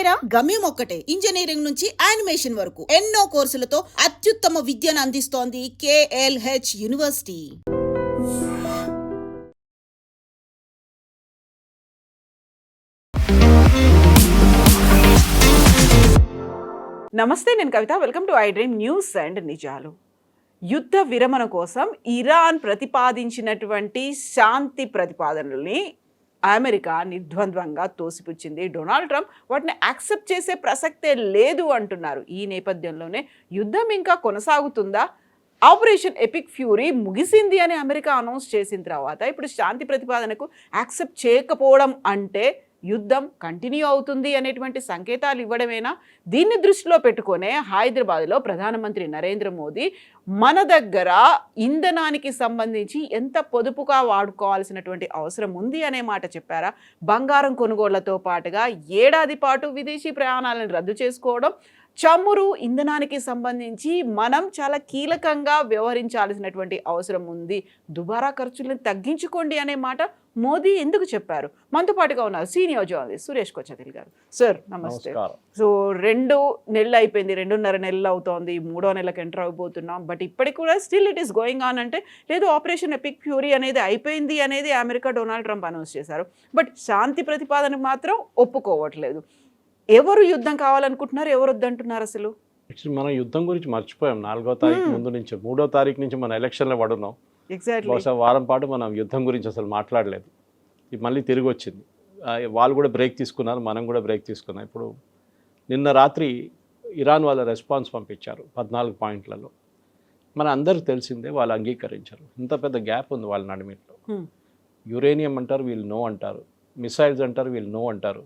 ఇంతేనా? గమ్యం ఒక్కటే, ఇంజనీరింగ్ నుంచి యానిమేషన్ వరకు ఎన్నో కోర్సులతో అత్యుత్తమ విద్యను అందిస్తోంది KLH యూనివర్సిటీ. నమస్తే, నేను Kavitha. Welcome to I dream news and నిజాలు. యుద్ధ విరమణ కోసం ఇరాన్ ప్రతిపాదించినటువంటి శాంతి ప్రతిపాదనల్ని అమెరికా నిర్ద్వంద్వంగా తోసిపుచ్చింది. డొనాల్డ్ ట్రంప్ వాటిని యాక్సెప్ట్ చేసే ప్రసక్తే లేదు అంటున్నారు. ఈ నేపథ్యంలోనే యుద్ధం ఇంకా కొనసాగుతుందా, ఆపరేషన్ ఎపిక్ ఫ్యూరీ ముగిసింది అని అమెరికా అనౌన్స్ చేసిన తర్వాత ఇప్పుడు శాంతి ప్రతిపాదనకు యాక్సెప్ట్ చేయకపోవడం అంటే యుద్ధం కంటిన్యూ అవుతుంది అనేటువంటి సంకేతాలు ఇవ్వడమేనా? దీన్ని దృష్టిలో పెట్టుకునే హైదరాబాద్లో ప్రధానమంత్రి నరేంద్ర మోదీ మన దగ్గర ఇంధనానికి సంబంధించి ఎంత పొదుపుగా వాడుకోవాల్సినటువంటి అవసరం ఉంది అనే మాట చెప్పారా? బంగారం కొనుగోళ్లతో పాటుగా ఏడాది పాటు విదేశీ ప్రయాణాలను రద్దు చేసుకోవడం, చమురు ఇంధనానికి సంబంధించి మనం చాలా కీలకంగా వ్యవహరించాల్సినటువంటి అవసరం ఉంది, దుబారా ఖర్చులను తగ్గించుకోండి అనే మాట మోదీ ఎందుకు చెప్పారు? మనతో పాటుగా ఉన్నారు సీనియర్ జర్నలిస్ట్ సురేష్ కొచ్చతిల్ గారు. సార్ నమస్తే. సో 2 నెలలు అయిపోయింది, 2.5 నెలలు అవుతోంది, 3వ నెలకు ఎంటర్ అయిపోతున్నాం. బట్ ఇప్పటికి కూడా still it is going on. అంటే లేదు, ఆపరేషన్ ఎపిక్ ఫ్యూరీ అనేది అయిపోయింది అనేది అమెరికా డొనాల్డ్ ట్రంప్ అనౌన్స్ చేశారు. బట్ శాంతి ప్రతిపాదన మాత్రం ఒప్పుకోవట్లేదు. ఎవరు యుద్ధం కావాలనుకుంటున్నారు, ఎవరు వద్దంటున్నారు? అసలు మనం యుద్ధం గురించి మర్చిపోయాం. 4వ తారీఖు ముందు నుంచి 3వ తారీఖు నుంచి మన ఎలక్షన్లో పడున్నాం. ఎగ్జాక్ట్లీ బహుశా వారం పాటు మనం యుద్ధం గురించి అసలు మాట్లాడలేదు. ఇది మళ్ళీ తిరిగి వచ్చింది. వాళ్ళు కూడా బ్రేక్ తీసుకున్నారు, మనం కూడా బ్రేక్ తీసుకున్నాం. ఇప్పుడు నిన్న రాత్రి ఇరాన్ వాళ్ళ రెస్పాన్స్ పంపించారు 14 పాయింట్లలో. మన అందరికి తెలిసిందే, వాళ్ళు అంగీకరించారు. ఇంత పెద్ద గ్యాప్ ఉంది వాళ్ళ నడిమిట్లో. యురేనియం అంటారు, వీళ్ళు నో అంటారు. మిసైల్స్ అంటారు, వీళ్ళు నో అంటారు.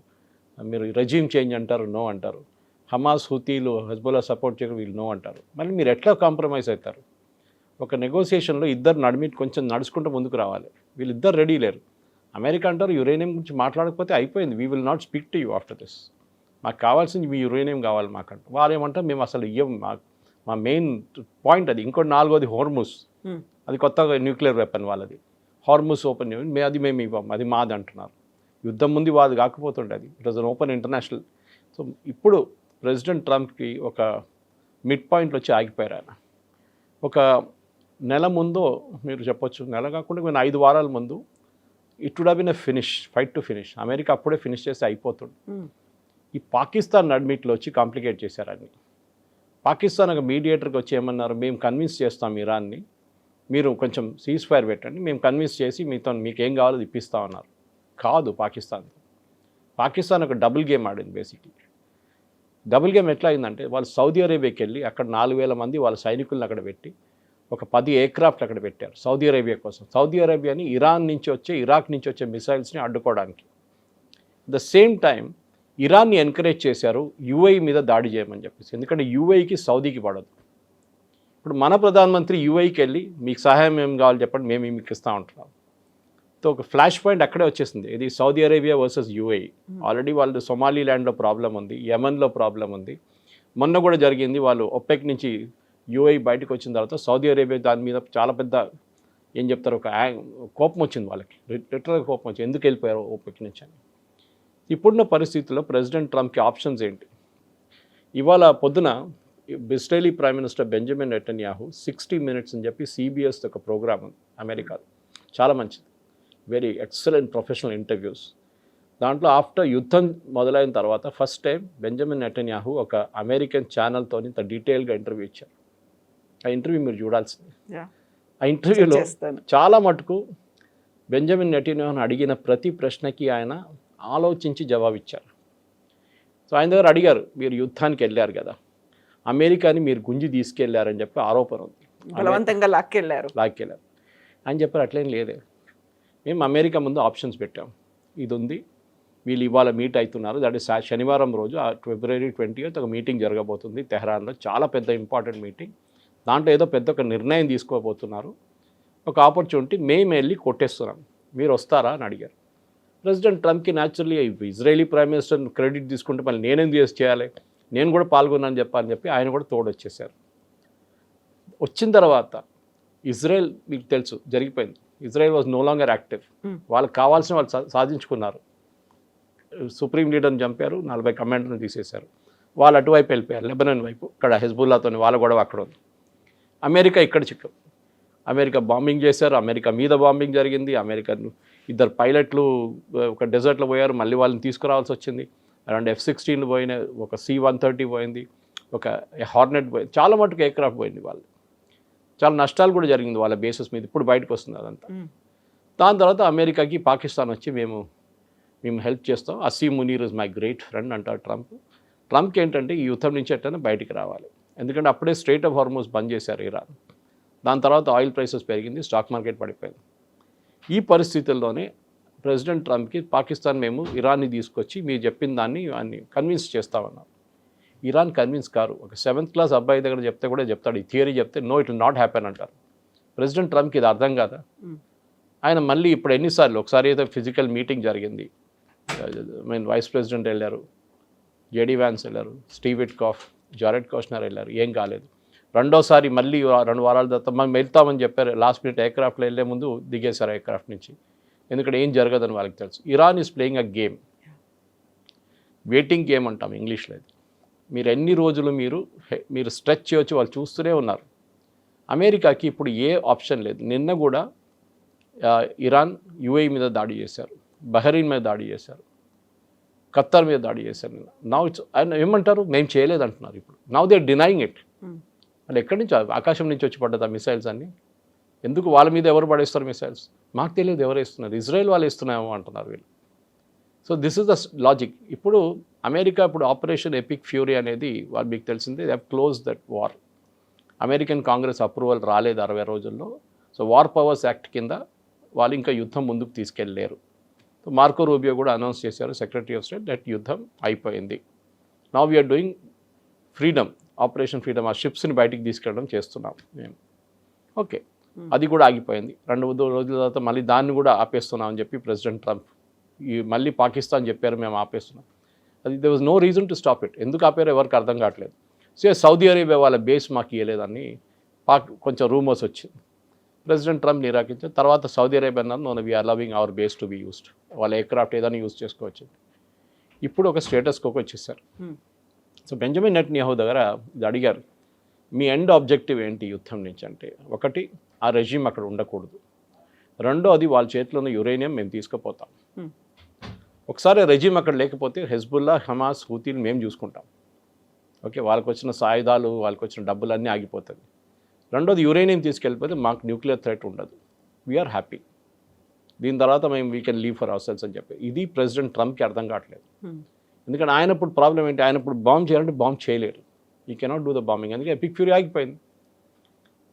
మీరు రెజ్యూమ్ చేంజ్ అంటారు, నో అంటారు. హమాస్, హుతీలు, హెజ్బోలా సపోర్ట్ చేయడం, వీళ్ళు నో అంటారు. మళ్ళీ మీరు ఎట్లా కాంప్రమైజ్ అవుతారు? ఒక నెగోసియేషన్లో ఇద్దరు నడిమిట్ కొంచెం నడుచుకుంటూ ముందుకు రావాలి. వీళ్ళిద్దరు రెడీ లేరు. అమెరికా అంటారు యురేనియం గురించి మాట్లాడకపోతే అయిపోయింది, we will not speak to you after this. మాకు కావాల్సింది మీ యురేనియం కావాలి మాకంట. వాళ్ళు ఏమంటారు, మేము అసలు ఇవ్వం, మా మెయిన్ పాయింట్ అది. ఇంకోటి 4వది హోర్ముస్, అది కొత్తగా న్యూక్లియర్ వెపన్ వాళ్ళది. హార్ముస్ ఓపెన్ అది మేము ఇవ్వం, అది మాది అంటున్నారు. యుద్ధం ముందు వాది కాకపోతుండే అది. It was an open international. So ఇప్పుడు ప్రెసిడెంట్ ట్రంప్కి ఒక మిడ్ పాయింట్లో వచ్చి ఆగిపోయారు ఆయన. ఒక నెల ముందు మీరు చెప్పొచ్చు, నెల కాకుండా నేను 5 వారాల ముందు it would have been a finish, fight to finish. America అప్పుడే ఫినిష్ చేసి అయిపోతుంది. ఈ పాకిస్తాన్ నడిమిట్లో వచ్చి కాంప్లికేట్ చేశారు అన్ని. పాకిస్తాన్ ఒక మీడియేటర్కి వచ్చి ఏమన్నారు, మేము కన్విన్స్ చేస్తాం ఇరాన్ని, మీరు కొంచెం సీజ్ ఫైర్ పెట్టండి, మేము కన్విన్స్ చేసి మీకు ఏం కావాలో ఇప్పిస్తామన్నారు. కాదు, పాకిస్తాన్ ఒక డబుల్ గేమ్ ఆడింది. బేసిక్లీ డబుల్ గేమ్ ఎట్లా అయిందంటే, వాళ్ళు సౌదీ అరేబియాకి వెళ్ళి అక్కడ 4,000 మంది వాళ్ళ సైనికులను అక్కడ పెట్టి ఒక 10 ఎయిర్క్రాఫ్ట్ అక్కడ పెట్టారు సౌదీ అరేబియా కోసం. సౌదీ అరేబియాని ఇరాక్ నుంచి వచ్చే మిసైల్స్ని అడ్డుకోవడానికి. ద సేమ్ టైం ఇరాన్ని ఎంకరేజ్ చేశారు యూఏఈ మీద దాడి చేయమని చెప్పేసి. ఎందుకంటే యూఏఈకి సౌదీకి పడదు. ఇప్పుడు మన ప్రధానమంత్రి యూఏఈకి వెళ్ళి మీకు సహాయం ఏం కావాలి చెప్పండి, మేము మీకు ఇస్తూ ఉంటున్నాం. సో ఒక ఫ్లాష్ పాయింట్ అక్కడే వచ్చేసింది. ఇది Saudi Arabia versus UAE. Already వాళ్ళు సొమాలీల్యాండ్లో ప్రాబ్లం ఉంది, యెమెన్లో ప్రాబ్లం ఉంది. మొన్న కూడా జరిగింది, వాళ్ళు ఒపెక్ నుంచి యూఏఈ బయటకు వచ్చిన తర్వాత సౌదీ అరేబియా దాని మీద చాలా పెద్ద ఏం చెప్తారు, ఒక కోపం వచ్చింది వాళ్ళకి, లిటరల్గా కోపం వచ్చింది, ఎందుకు వెళ్ళిపోయారు ఒపెక్ నుంచి అని. ఇప్పుడున్న పరిస్థితుల్లో ప్రెసిడెంట్ ట్రంప్కి ఆప్షన్స్ ఏంటి? ఇవాళ పొద్దున Israeli prime minister Benjamin Netanyahu 60 Minutes అని చెప్పి CBS ఒక ప్రోగ్రామ్ ఉంది అమెరికాలో, చాలా మంచిది, వెరీ ఎక్సలెంట్ ప్రొఫెషనల్ ఇంటర్వ్యూస్. దాంట్లో ఆఫ్టర్ యుద్ధం మొదలైన తర్వాత ఫస్ట్ టైం బెంజమిన్ నెతన్యాహు ఒక అమెరికన్ ఛానల్తో ఇంత డీటెయిల్గా ఇంటర్వ్యూ ఇచ్చారు. ఆ ఇంటర్వ్యూ మీరు చూడాల్సింది. ఆ ఇంటర్వ్యూలో చాలా మటుకు బెంజమిన్ నెతన్యాహును అడిగిన ప్రతి ప్రశ్నకి ఆయన ఆలోచించి జవాబిచ్చారు. సో ఆయన దగ్గర అడిగారు, మీరు యుద్ధానికి వెళ్ళారు కదా, అమెరికాని మీరు గుంజి తీసుకెళ్లారని చెప్పి ఆరోపణ ఉంది, బలవంతంగా లాక్కెళ్ళారు అని చెప్పారు. అట్లేం లేదే, మేము అమెరికా ముందు ఆప్షన్స్ పెట్టాం, ఇది ఉంది, వీళ్ళు ఇవాళ మీట్ అవుతున్నారు, దట్ ఈస్ శనివారం రోజు February 20th ఒక మీటింగ్ జరగబోతుంది తెహరాన్లో, చాలా పెద్ద ఇంపార్టెంట్ మీటింగ్. దాంట్లో ఏదో పెద్ద ఒక నిర్ణయం తీసుకోబోతున్నారు, ఒక ఆపర్చునిటీ, మేము వెళ్ళి కొట్టేస్తున్నాం, మీరు వస్తారా అని అడిగారు. ప్రెసిడెంట్ ట్రంప్కి naturally Israeli prime minister credit తీసుకుంటే మళ్ళీ నేనేం చేయాలి, నేను కూడా పాల్గొన్నాను చెప్పాలని చెప్పి ఆయన కూడా తోడొచ్చేసారు. వచ్చిన తర్వాత ఇజ్రాయెల్ మీకు తెలుసు జరిగిపోయింది, Israel was no longer active. వాళ్ళకి కావాల్సిన వాళ్ళు సాధించుకున్నారు. సుప్రీం లీడర్ని చంపారు, 40 కమాండర్ని తీసేశారు. వాళ్ళు అటువైపు వెళ్ళిపోయారు, లెబనాన్ వైపు. ఇక్కడ హెజ్బుల్లాతో వాళ్ళ గొడవ అక్కడ ఉంది. అమెరికా ఇక్కడ చిక్కం. అమెరికా బాంబింగ్ చేశారు, అమెరికా మీద బాంబింగ్ జరిగింది. అమెరికా 2 పైలట్లు ఒక డెజర్ట్లో పోయారు, మళ్ళీ వాళ్ళని తీసుకురావాల్సి వచ్చింది. అరౌండ్ F-16 పోయినాయి, ఒక C-130 పోయింది, ఒక హార్నెట్ పోయింది, చాలా మటుకు ఎయిర్క్రాఫ్ట్ పోయింది. వాళ్ళు చాలా నష్టాలు కూడా జరిగింది వాళ్ళ బేసెస్ మీద. ఇప్పుడు బయటకు వస్తుంది అదంతా. దాని తర్వాత అమెరికాకి పాకిస్తాన్ వచ్చి మేము హెల్ప్ చేస్తాం, Asim Munir is my great friend అంటారు ట్రంప్. ట్రంప్కి ఏంటంటే ఈ యుద్ధం నుంచి ఎట్టైనా బయటికి రావాలి, ఎందుకంటే అప్పుడే స్ట్రెయిట్ ఆఫ్ హార్మోస్ బంద్ చేశారు ఇరాన్. దాని తర్వాత ఆయిల్ ప్రైసెస్ పెరిగింది, స్టాక్ మార్కెట్ పడిపోయింది. ఈ పరిస్థితుల్లోనే ప్రెసిడెంట్ ట్రంప్కి పాకిస్తాన్ మేము ఇరాన్ని తీసుకొచ్చి మీరు చెప్పిన దాన్ని కన్విన్స్ చేస్తామన్నారు. Iran convince car. ఒక 7th క్లాస్ అబ్బాయి దగ్గర చెప్తే కూడా చెప్తాడు, ఈ థియరీ చెప్తే no it will not happen అంటారు. ప్రెసిడెంట్ ట్రంప్కి ఇది అర్థం కాదా? ఆయన మళ్ళీ ఇప్పుడు ఎన్నిసార్లు, ఒకసారి అయితే ఫిజికల్ మీటింగ్ జరిగింది, వైస్ ప్రెసిడెంట్ వెళ్ళారు, జేడీ వ్యాన్స్ వెళ్ళారు, స్టీవ్ విట్కాఫ్, జారెడ్ కోష్నర్ వెళ్ళారు, ఏం కాలేదు. రెండోసారి మళ్ళీ 2 వారాల తర్వాత మనం వెళ్తామని చెప్పారు, లాస్ట్ మినిట్ ఎయిర్క్రాఫ్ట్లో వెళ్ళే ముందు దిగేశారు ఎయిర్క్రాఫ్ట్ నుంచి, ఎందుకంటే ఏం జరగదని వాళ్ళకి తెలుసు. Iran is playing a game, waiting game అంటాం ఇంగ్లీష్లో. అది మీరు ఎన్ని రోజులు మీరు స్ట్రెచ్ చేయొచ్చు, వాళ్ళు చూస్తూనే ఉన్నారు. అమెరికాకి ఇప్పుడు ఏ ఆప్షన్ లేదు. నిన్న కూడా ఇరాన్ UAE మీద దాడి చేశారు, బహరీన్ మీద దాడి చేశారు, ఖత్తర్ మీద దాడి చేశారు. నిన్న నౌ ఇట్స్ ఏమంటారు, మేము చేయలేదు అంటున్నారు. ఇప్పుడు నౌ దే డినయింగ్ ఇట్. వాళ్ళు ఎక్కడి నుంచి, ఆకాశం నుంచి వచ్చి పడ్డదా మిసైల్స్ అన్నీ? ఎందుకు వాళ్ళ మీద ఎవరు పడేస్తారు మిసైల్స్? మాకు తెలియదు ఎవరు వేస్తున్నారు, ఇజ్రాయెల్ వాళ్ళు వేస్తున్నామో అంటున్నారు వీళ్ళు. So this is the logic. ఇప్పుడు అమెరికా ఇప్పుడు ఆపరేషన్ ఎపిక్ ఫ్యూరీ అనేది వాళ్ళు మీకు తెలిసిందే, they have close that war. American Congress approval రాలేదు 60 రోజుల్లో. సో వార్ పవర్స్ యాక్ట్ కింద వాళ్ళు ఇంకా యుద్ధం ముందుకు తీసుకెళ్ళలేరు. సో మార్కో రూబియో కూడా అనౌన్స్ చేశారు, సెక్రటరీ ఆఫ్ స్టేట్, దట్ యుద్ధం అయిపోయింది. Now we're doing freedom, operation freedom. ఆ షిప్స్ని బయటికి తీసుకెళ్ళడం చేస్తున్నాం మేము. ఓకే, అది కూడా ఆగిపోయింది. 2 రోజుల తర్వాత మళ్ళీ దాన్ని కూడా ఆపేస్తున్నాం అని చెప్పి ప్రెసిడెంట్ ట్రంప్ మళ్ళీ పాకిస్తాన్ చెప్పారు మేము ఆపేస్తున్నాం. అది they was no reason to stop it. ఎందుకు ఆపారో ఎవరికి అర్థం కావట్లేదు. సో సౌదీ అరేబియా వాళ్ళ బేస్ మాకు ఇవ్వలేదని కొంచెం రూమర్స్ వచ్చింది. ప్రెసిడెంట్ ట్రంప్ నిరాకరించారు. తర్వాత సౌదీ అరేబియా అన్నారు, no we're allowing our base to be used, వాళ్ళ ఎయిర్క్రాఫ్ట్ ఏదైనా యూజ్ చేసుకోవచ్చు. ఇప్పుడు ఒక స్టేటస్ కోకి వచ్చేసారు. సో బెంజమిన్ నెతన్యాహు దగ్గర ఇది అడిగారు, మీ ఎండ్ ఆబ్జెక్టివ్ ఏంటి యుద్ధం నుంచి అంటే, ఒకటి ఆ రెజ్యూమ్ అక్కడ ఉండకూడదు, రెండోది వాళ్ళ చేతిలో ఉన్న యురేనియం మేము తీసుకుపోతాం. ఒకసారి రెజ్యూమ్ అక్కడ లేకపోతే హెజ్బుల్లా, హమాస్, హూతీలు మేము చూసుకుంటాం. ఓకే, వాళ్ళకి వచ్చిన సాయుధాలు, వాళ్ళకి వచ్చిన డబ్బులు అన్నీ ఆగిపోతుంది. రెండోది యురేనియం తీసుకెళ్ళిపోతే మాకు న్యూక్లియర్ థ్రెట్ ఉండదు, వీఆర్ హ్యాపీ. దీని తర్వాత మేము we can leave for hour cells అని చెప్పి. ఇది ప్రెసిడెంట్ ట్రంప్కి అర్థం కావట్లేదు. ఎందుకంటే ఆయన ఇప్పుడు ప్రాబ్లం ఏంటి, ఆయన ఇప్పుడు బాంబ్ చేయాలంటే బాంబ్ చేయలేరు, ఈ కెనాట్ డూ ద బాంబింగ్. అందుకే ఎపిక్ ఫ్యూరీ ఆగిపోయింది.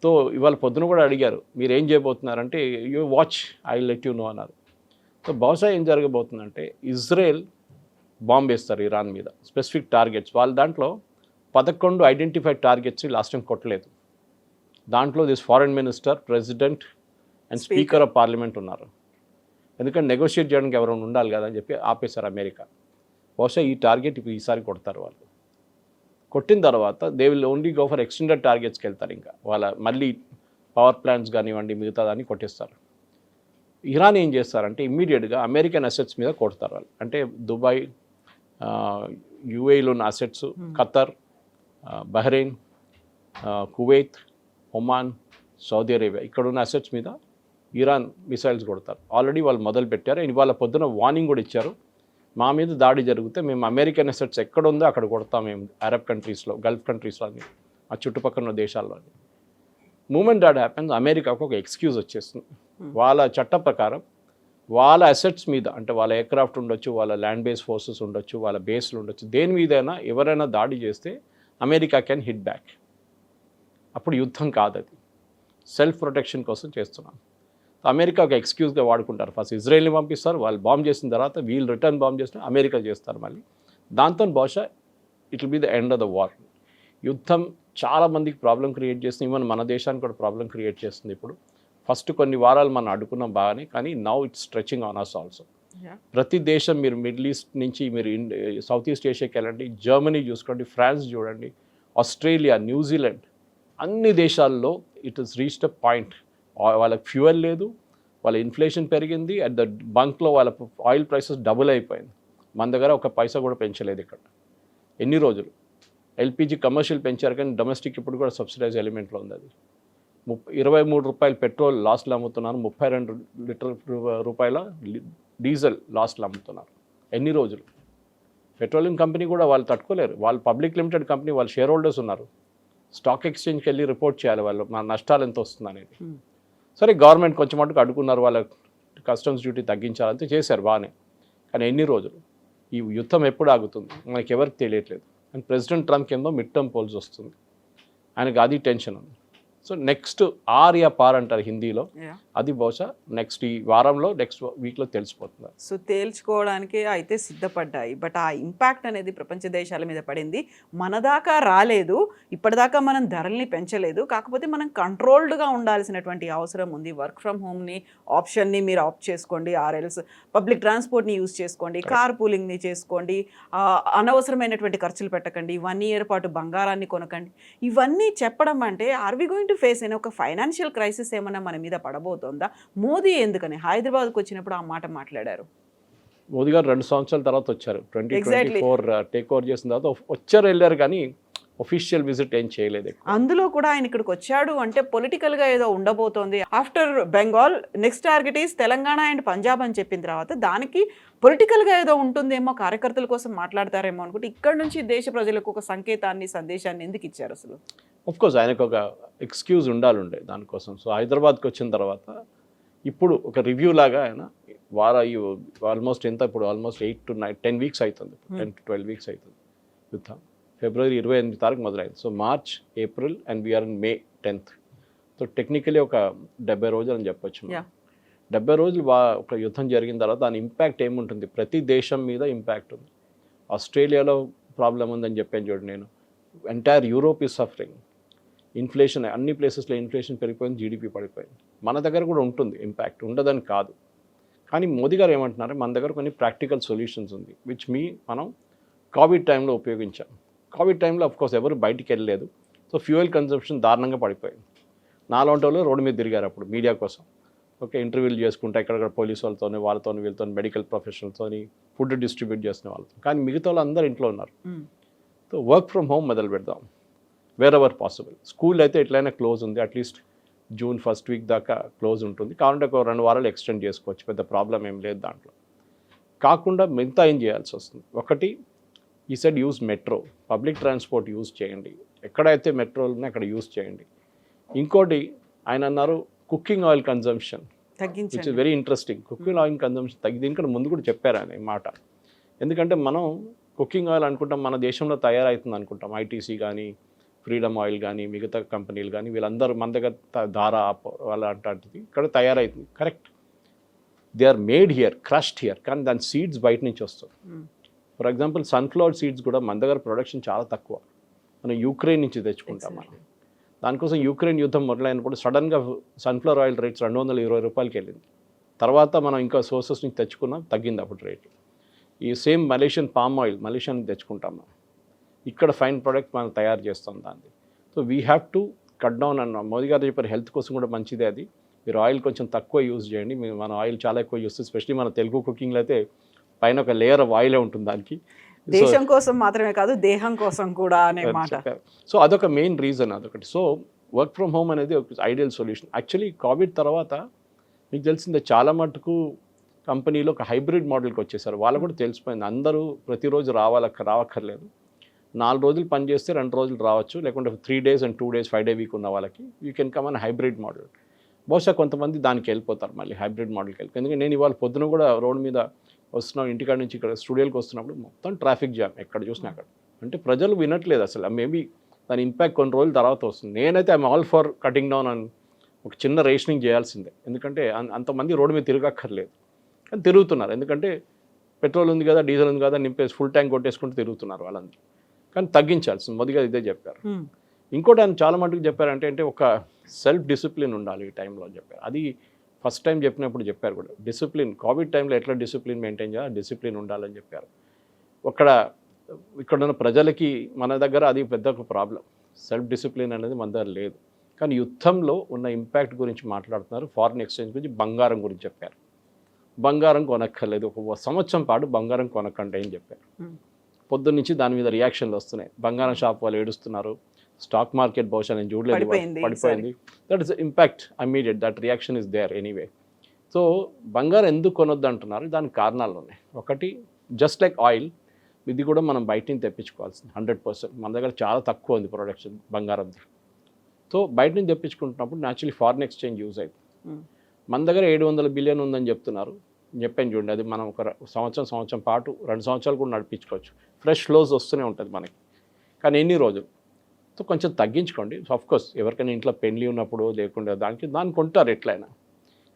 సో ఇవాళ పొద్దున కూడా అడిగారు, మీరు ఏం చేయబోతున్నారంటే, you watch, I let you know అన్నారు. సో బహుశా ఏం జరగబోతుందంటే, ఇజ్రాయెల్ బాంబ్ వేస్తారు ఇరాన్ మీద, స్పెసిఫిక్ టార్గెట్స్. వాళ్ళ దాంట్లో 11 ఐడెంటిఫైడ్ టార్గెట్స్ లాస్ట్ టైం కొట్టలేదు. దాంట్లో this foreign minister, president and speaker of parliament ఉన్నారు. ఎందుకంటే నెగోషియేట్ చేయడానికి ఎవరైనా ఉండాలి కదా అని చెప్పి ఆపేశారు అమెరికా. బహుశా ఈ టార్గెట్ ఇప్పుడు ఈసారి కొడతారు వాళ్ళు. కొట్టిన తర్వాత they will only go for extended టార్గెట్స్కి వెళ్తారు. ఇంకా వాళ్ళ మళ్ళీ పవర్ ప్లాంట్స్ కానివ్వండి, మిగతా దాన్ని కొట్టేస్తారు. ఇరాన్ ఏం చేస్తారంటే ఇమ్మీడియట్గా అమెరికన్ అసెట్స్ మీద కొడతారు వాళ్ళు. అంటే దుబాయ్, UAEలో ఉన్న assets, Khattar, Bahrain, Kuwait, Oman, Saudi Arabia, ఇక్కడ ఉన్న అసెట్స్ మీద ఇరాన్ మిసైల్స్ కొడతారు. ఆల్రెడీ వాళ్ళు మొదలు పెట్టారు. ఇవాళ పొద్దున వార్నింగ్ కూడా ఇచ్చారు, మా మీద దాడి జరిగితే మేము అమెరికన్ అసెట్స్ ఎక్కడ ఉందో అక్కడ కొడతాం మేము, అరబ్ కంట్రీస్లో, గల్ఫ్ కంట్రీస్లో, అని ఆ చుట్టుపక్కల ఉన్న దేశాల్లో. మూమెంట్ దాట్ హ్యాపెన్స్, అమెరికాకు ఒక ఎక్స్క్యూజ్ వచ్చేస్తుంది. వాళ్ళ చట్ట ప్రకారం వాళ్ళ అసెట్స్ మీద, అంటే వాళ్ళ ఎయిర్క్రాఫ్ట్ ఉండొచ్చు, వాళ్ళ ల్యాండ్ బేస్ ఫోర్సెస్ ఉండొచ్చు, వాళ్ళ బేస్లు ఉండొచ్చు, దేని మీదైనా ఎవరైనా దాడి చేస్తే అమెరికా కెన్ హిట్ బ్యాక్. అప్పుడు యుద్ధం కాదు, అది సెల్ఫ్ ప్రొటెక్షన్ కోసం చేస్తున్నాం. అమెరికా ఒక ఎక్స్క్యూజ్గా వాడుకుంటారు. ఫస్ట్ ఇజ్రాయెల్ని పంపిస్తారు, వాళ్ళు బాంబ్ చేసిన తర్వాత వీళ్ళు రిటర్న్ బాంబ్ చేస్తే అమెరికా చేస్తారు మళ్ళీ. దాంతో బహుశా it will be the end of the war. యుద్ధం చాలా మందికి ప్రాబ్లం క్రియేట్ చేస్తుంది, ఈవెన్ మన దేశానికి కూడా ప్రాబ్లం క్రియేట్ చేస్తుంది. ఇప్పుడు ఫస్ట్ కొన్ని వారాలు మనం అడుగున్నాం బాగానే, కానీ now it's stretching on us also. ప్రతి దేశం, మీరు మిడిల్ ఈస్ట్ నుంచి మీరు సౌత్ ఈస్ట్ ఏషియాకి వెళ్ళండి, జర్మనీ చూసుకోండి, ఫ్రాన్స్ చూడండి, ఆస్ట్రేలియా, న్యూజిలాండ్, అన్ని దేశాల్లో it is reached a point, వాళ్ళకి ఫ్యూయల్ లేదు, వాళ్ళ ఇన్ఫ్లేషన్ పెరిగింది, అట్ ద బంక్లో వాళ్ళ ఆయిల్ ప్రైసెస్ డబుల్ అయిపోయింది. మన దగ్గర ఒక పైసా కూడా పెంచలేదు ఇక్కడ ఎన్ని రోజులు. ఎల్పిజి కమర్షియల్ పెంచారు కానీ డొమెస్టిక్ ఇప్పుడు కూడా సబ్సిడైజ్ ఎలిమెంట్లో ఉంది. అది 23 రూపాయలు పెట్రోల్ లాస్ట్లో అమ్ముతున్నారు, 32 రూపాయల డీజిల్ లాస్ట్లో అమ్ముతున్నారు. ఎన్ని రోజులు? పెట్రోలియం కంపెనీ కూడా వాళ్ళు తట్టుకోలేరు. వాళ్ళు పబ్లిక్ లిమిటెడ్ కంపెనీ, వాళ్ళు షేర్ హోల్డర్స్ ఉన్నారు. స్టాక్ ఎక్స్చేంజ్కి వెళ్ళి రిపోర్ట్ చేయాలి వాళ్ళు మన నష్టాలు ఎంత వస్తుంది అనేది. సరే గవర్నమెంట్ కొంచెం మటుకు అడుగున్నారు, వాళ్ళ కస్టమ్స్ డ్యూటీ తగ్గించాలంటే చేశారు బాగానే. కానీ ఎన్ని రోజులు? ఈ యుద్ధం ఎప్పుడు ఆగుతుంది మనకి ఎవరికి తెలియట్లేదు. అండ్ ప్రెసిడెంట్ ట్రంప్కి ఏమో మిడ్ టర్మ్ పోల్స్ వస్తుంది, ఆయనకు అది టెన్షన్ ఉంది. సో నెక్స్ట్ ఆర్ యా పార్ అంటారు హిందీలో, అది బహుశా నెక్స్ట్ ఈ వారంలో నెక్స్ట్ వీక్లో తెలిసిపోతుంది. సో తేల్చుకోవడానికి అయితే సిద్ధపడ్డాయి, బట్ ఆ ఇంపాక్ట్ అనేది ప్రపంచ దేశాల మీద పడింది. మన దాకా రాలేదు, ఇప్పటిదాకా మనం ధరల్ని పెంచలేదు, కాకపోతే మనం కంట్రోల్డ్గా ఉండాల్సినటువంటి అవసరం ఉంది. వర్క్ ఫ్రమ్ హోమ్ని ఆప్షన్ని మీరు ఆప్ట్ చేసుకోండి, ఆర్ఎల్స్ పబ్లిక్ ట్రాన్స్పోర్ట్ని యూజ్ చేసుకోండి, కార్ పూలింగ్ని చేసుకోండి, అనవసరమైనటువంటి ఖర్చులు పెట్టకండి, 1 year పాటు బంగారాన్ని కొనకండి. ఇవన్నీ చెప్పడం అంటే are we going to face అయిన ఒక ఫైనాన్షియల్ క్రైసిస్ ఏమన్నా మన మీద పడబోతోందా? మోదీ ఎందుకని హైదరాబాద్కి వచ్చినప్పుడు ఆ మాట మాట్లాడారు? మోదీ గారు 2 సంవత్సరాల తర్వాత వచ్చారు, 2024 టేక్ ఓవర్ చేసిన తర్వాత వచ్చారు వెళ్ళారు, కానీ ఒఫీషియల్ విజిట్ ఏం చేయలేదు. అందులో కూడా ఆయన ఇక్కడికి వచ్చాడు అంటే పొలిటికల్గా ఏదో ఉండబోతోంది. After Bengal next target is Telangana and Punjab అని చెప్పిన తర్వాత దానికి పొలిటికల్గా ఏదో ఉంటుందేమో, కార్యకర్తల కోసం మాట్లాడతారేమో అనుకుంటే ఇక్కడ నుంచి దేశ ప్రజలకు ఒక సంకేతాన్ని, సందేశాన్ని ఎందుకు ఇచ్చారు అసలు? కోర్స్ ఆయనకు ఒక ఎక్స్క్యూజ్ ఉండాలి దానికోసం. సో హైదరాబాద్కి వచ్చిన తర్వాత ఇప్పుడు ఒక రివ్యూ లాగా ఆయన ఆల్మోస్ట్ ఎంత ఇప్పుడు ఆల్మోస్ట్ 8 to 10 weeks అవుతుంది, 10 to 12 weeks అవుతుంది యుద్ధం. February 28 తారీఖు మొదలైంది. So March, April and we're in May 10th. సో టెక్నికలీ ఒక 70 రోజులు అని చెప్పొచ్చు. 70 రోజులు ఒక యుద్ధం జరిగిన తర్వాత దాని ఇంపాక్ట్ ఏముంటుంది? ప్రతి దేశం మీద ఇంపాక్ట్ ఉంది. ఆస్ట్రేలియాలో ప్రాబ్లం ఉందని చెప్పాను చూడండి నేను. Entire Europe is suffering. Inflation అన్ని ప్లేసెస్లో ఇన్ఫ్లేషన్ పెరిగిపోయింది, జీడిపి పడిపోయింది. మన దగ్గర కూడా ఉంటుంది ఇంపాక్ట్, ఉండదని కాదు. కానీ మోదీ గారు ఏమంటున్నారు, మన దగ్గర కొన్ని ప్రాక్టికల్ సొల్యూషన్స్ ఉంది విచ్ మనం కోవిడ్ టైంలో ఉపయోగించాం. కోవిడ్ టైంలో అఫ్కోర్స్ ఎవరు బయటికి వెళ్ళలేదు, సో ఫ్యూయల్ కన్సంప్షన్ దారుణంగా పడిపోయింది. నాలుగు వాళ్ళు రోడ్డు మీద తిరిగారు అప్పుడు మీడియా కోసం. ఓకే, ఇంటర్వ్యూలు చేసుకుంటా ఎక్కడెక్కడ పోలీసు వాళ్ళతోని, వీళ్ళతో మెడికల్ ప్రొఫెషనల్తోని, ఫుడ్ డిస్ట్రిబ్యూట్ చేసిన వాళ్ళతో. కానీ మిగతా వాళ్ళు అందరూ ఇంట్లో ఉన్నారు. సో వర్క్ ఫ్రమ్ హోమ్ మొదలు పెడదాం వేర్ ఎవర్ పాసిబుల్. స్కూల్ అయితే ఎట్లయినా క్లోజ్ ఉంది, అట్లీస్ట్ June 1st week దాకా క్లోజ్ ఉంటుంది. కావాలంటే ఒక 2 వారాలు ఎక్స్టెండ్ చేసుకోవచ్చు, పెద్ద ప్రాబ్లం ఏం లేదు దాంట్లో. కాకుండా మిగతా ఏం చేయాల్సి వస్తుంది? ఒకటి, ఈ side use metro, public transport use చేయండి, ఎక్కడైతే మెట్రోలు ఉన్నాయి అక్కడ యూజ్ చేయండి. ఇంకోటి ఆయన అన్నారు cooking oil consumption, which is very interesting. Cooking oil consumption దీనికంటే ముందు కూడా చెప్పారు ఆయన ఈ మాట. ఎందుకంటే మనం కుకింగ్ ఆయిల్ అనుకుంటాం మన దేశంలో తయారవుతుంది అనుకుంటాం, ఐటీసీ కానీ, ఫ్రీడమ్ ఆయిల్ కానీ, మిగతా కంపెనీలు కానీ, వీళ్ళందరూ మన దగ్గర ధారా వాళ్ళ అలాంటిది ఇక్కడ తయారవుతుంది. Correct, they are made here, crushed here, కానీ దాని సీడ్స్ బయట నుంచి వస్తుంది. ఫర్ ఎగ్జాంపుల్ సన్ఫ్లవర్ సీడ్స్ కూడా మన దగ్గర ప్రొడక్షన్ చాలా తక్కువ, మనం యూక్రెయిన్ నుంచి తెచ్చుకుంటాం. మనం దానికోసం యూక్రెయిన్ యుద్ధం మొదలైనప్పుడు సడన్గా సన్ఫ్లవర్ ఆయిల్ రేట్స్ 220 రూపాయలకి వెళ్ళింది. తర్వాత మనం ఇంకా సోర్సెస్ నుంచి తెచ్చుకున్నాం, తగ్గింది అప్పుడు రేటు. ఈ same Malaysian palm oil Malaysia నుంచి తెచ్చుకుంటాం మనం, ఇక్కడ ఫైన్ ప్రోడక్ట్ మనం తయారు చేస్తాం దాన్ని. So we have to cut down అన్న మోదీ గారు చెప్పారు, హెల్త్ కోసం కూడా మంచిదే అది. మీరు ఆయిల్ కొంచెం తక్కువ యూజ్ చేయండి. మన ఆయిల్ చాలా ఎక్కువ యూస్, ఎస్పెషలీ మన తెలుగు కుకింగ్లో అయితే పైన ఒక లేయర్ ఆఫ్ ఆయిలే ఉంటుంది దానికి. దేశం కోసం మాత్రమే కాదు, దేహం కోసం కూడా అనే మాట. సో అదొక మెయిన్ రీజన్ అదొకటి. సో వర్క్ ఫ్రమ్ హోమ్ అనేది ఒక ఐడియల్ సొల్యూషన్. యాక్చువల్లీ కోవిడ్ తర్వాత మీకు తెలిసిందే చాలా మటుకు కంపెనీలో ఒక హైబ్రిడ్ మోడల్కి వచ్చేసారు. వాళ్ళు కూడా తెలిసిపోయింది, అందరూ ప్రతిరోజు రావక్కర్లేదు. 4 రోజులు పని చేస్తే 2 రోజులు రావచ్చు, లేకుంటే 3 days and 2 days 5-day week ఉన్న వాళ్ళకి you can come on hybrid model. బహుశా కొంతమంది దానికి వెళ్ళిపోతారు, మళ్ళీ హైబ్రిడ్ మోడల్కి వెళ్ళి. ఎందుకంటే నేను ఇవాళ పొద్దున కూడా రోడ్ మీద వస్తున్నాం, ఇంటికాడ నుంచి ఇక్కడ స్టూడియోకి వస్తున్నప్పుడు మొత్తం ట్రాఫిక్ జామ్, ఎక్కడ చూసినా అక్కడ. అంటే ప్రజలు వినట్లేదు అసలు. మేబీ దాని ఇంపాక్ట్ కొన్ని రోజుల తర్వాత వస్తుంది. నేనైతే I'm all for cutting down అని ఒక చిన్న రేషనింగ్ చేయాల్సిందే. ఎందుకంటే అంతమంది రోడ్డు మీద తిరగక్కర్లేదు, కానీ తిరుగుతున్నారు. ఎందుకంటే పెట్రోల్ ఉంది కదా, డీజిల్ ఉంది కదా, నింపేసి ఫుల్ ట్యాంక్ కొట్టేసుకుంటూ తిరుగుతున్నారు వాళ్ళందరూ. కానీ తగ్గించాల్సింది, మొదటిగా ఇదే చెప్పారు. ఇంకోటి ఆయన చాలా మటుకు చెప్పారంటే అంటే ఒక సెల్ఫ్ డిసిప్లిన్ ఉండాలి ఈ టైంలో అని చెప్పారు. అది ఫస్ట్ టైం చెప్పినప్పుడు చెప్పారు కూడా, డిసిప్లిన్ కోవిడ్ టైంలో ఎట్లా డిసిప్లిన్ మెయింటైన్ చేయాలి, డిసిప్లిన్ ఉండాలని చెప్పారు. ఇక్కడ ఉన్న ప్రజలకి మన దగ్గర అది పెద్ద ఒక ప్రాబ్లం, సెల్ఫ్ డిసిప్లిన్ అనేది మన దగ్గర లేదు. కానీ యుద్ధంలో ఉన్న ఇంపాక్ట్ గురించి మాట్లాడుతున్నారు, ఫారిన్ ఎక్స్చేంజ్ గురించి, బంగారం గురించి చెప్పారు. బంగారం కొనక్కర్లేదు, ఒక సంవత్సరం పాటు బంగారం కొనకండి అని చెప్పారు. పొద్దున్నుంచి దాని మీద రియాక్షన్లు వస్తున్నాయి. బంగారం షాప్ వాళ్ళు ఏడుస్తున్నారు, స్టాక్ మార్కెట్ బహుశా నేను చూడలేదు, పడిపోయింది. That is impact immediate, that reaction is there anyway. So బంగారం ఎందుకు కొనొద్దు అంటున్నారు, దానికి కారణాలు ఉన్నాయి. ఒకటి, జస్ట్ లైక్ ఆయిల్, ఇది కూడా మనం బయట నుంచి తెప్పించుకోవాల్సింది 100%. మన దగ్గర చాలా తక్కువ ఉంది ప్రొడక్షన్ బంగారం. సో బయట నుంచి తెప్పించుకుంటున్నప్పుడు న్యాచురలీ ఫారిన్ ఎక్స్చేంజ్ యూజ్ అవుతుంది. మన దగ్గర 700 బిలియన్ ఉందని చెప్తున్నారు, చెప్పాను చూడండి, అది మనం ఒక సంవత్సరం పాటు 2 సంవత్సరాలు కూడా నడిపించుకోవచ్చు. ఫ్రెష్ ఫ్లోస్ వస్తూనే ఉంటుంది మనకి. కానీ ఎన్ని రోజులు? సో కొంచెం తగ్గించుకోండి. ఆఫ్కోర్స్ ఎవరికైనా ఇంట్లో పెళ్లి ఉన్నప్పుడు లేకుండా దాన్ని కొంటారు ఎట్లయినా,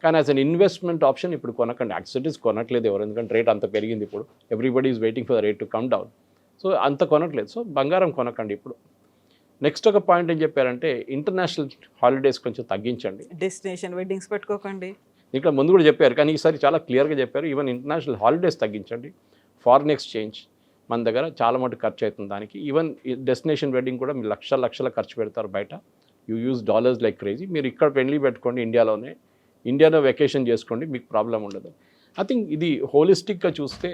కానీ యాజ్ అన్ ఇన్వెస్ట్మెంట్ ఆప్షన్ ఇప్పుడు కొనకండి. యాక్సిడెంట్స్ కొనట్లేదు ఎవరు, ఎందుకంటే రేట్ అంత పెరిగింది ఇప్పుడు. Everybody is waiting for the rate to come down. So అంత కొనట్లేదు. సో బంగారం కొనకండి ఇప్పుడు. నెక్స్ట్ ఒక పాయింట్ ఏం చెప్పారంటే, ఇంటర్నేషనల్ హాలిడేస్ కొంచెం తగ్గించండి. డెస్టినేషన్ వెడ్డింగ్స్ పెట్టుకోకండి. ఇక్కడ ముందు కూడా చెప్పారు, కానీ ఈసారి చాలా క్లియర్గా చెప్పారు. ఈవెన్ ఇంటర్నేషనల్ హాలిడేస్ తగ్గించండి. ఫారిన్ ఎక్స్చేంజ్ మన దగ్గర చాలా మటు ఖర్చు అవుతుంది దానికి. ఈవెన్ డెస్టినేషన్ వెడ్డింగ్ కూడా మీరు లక్షల ఖర్చు పెడతారు బయట. You use dollars like crazy. మీరు ఇక్కడ పెళ్లి పెట్టుకోండి, ఇండియాలో వెకేషన్ చేసుకోండి, మీకు ప్రాబ్లం ఉండదు. ఐ థింక్ ఇది హోలిస్టిక్గా చూస్తే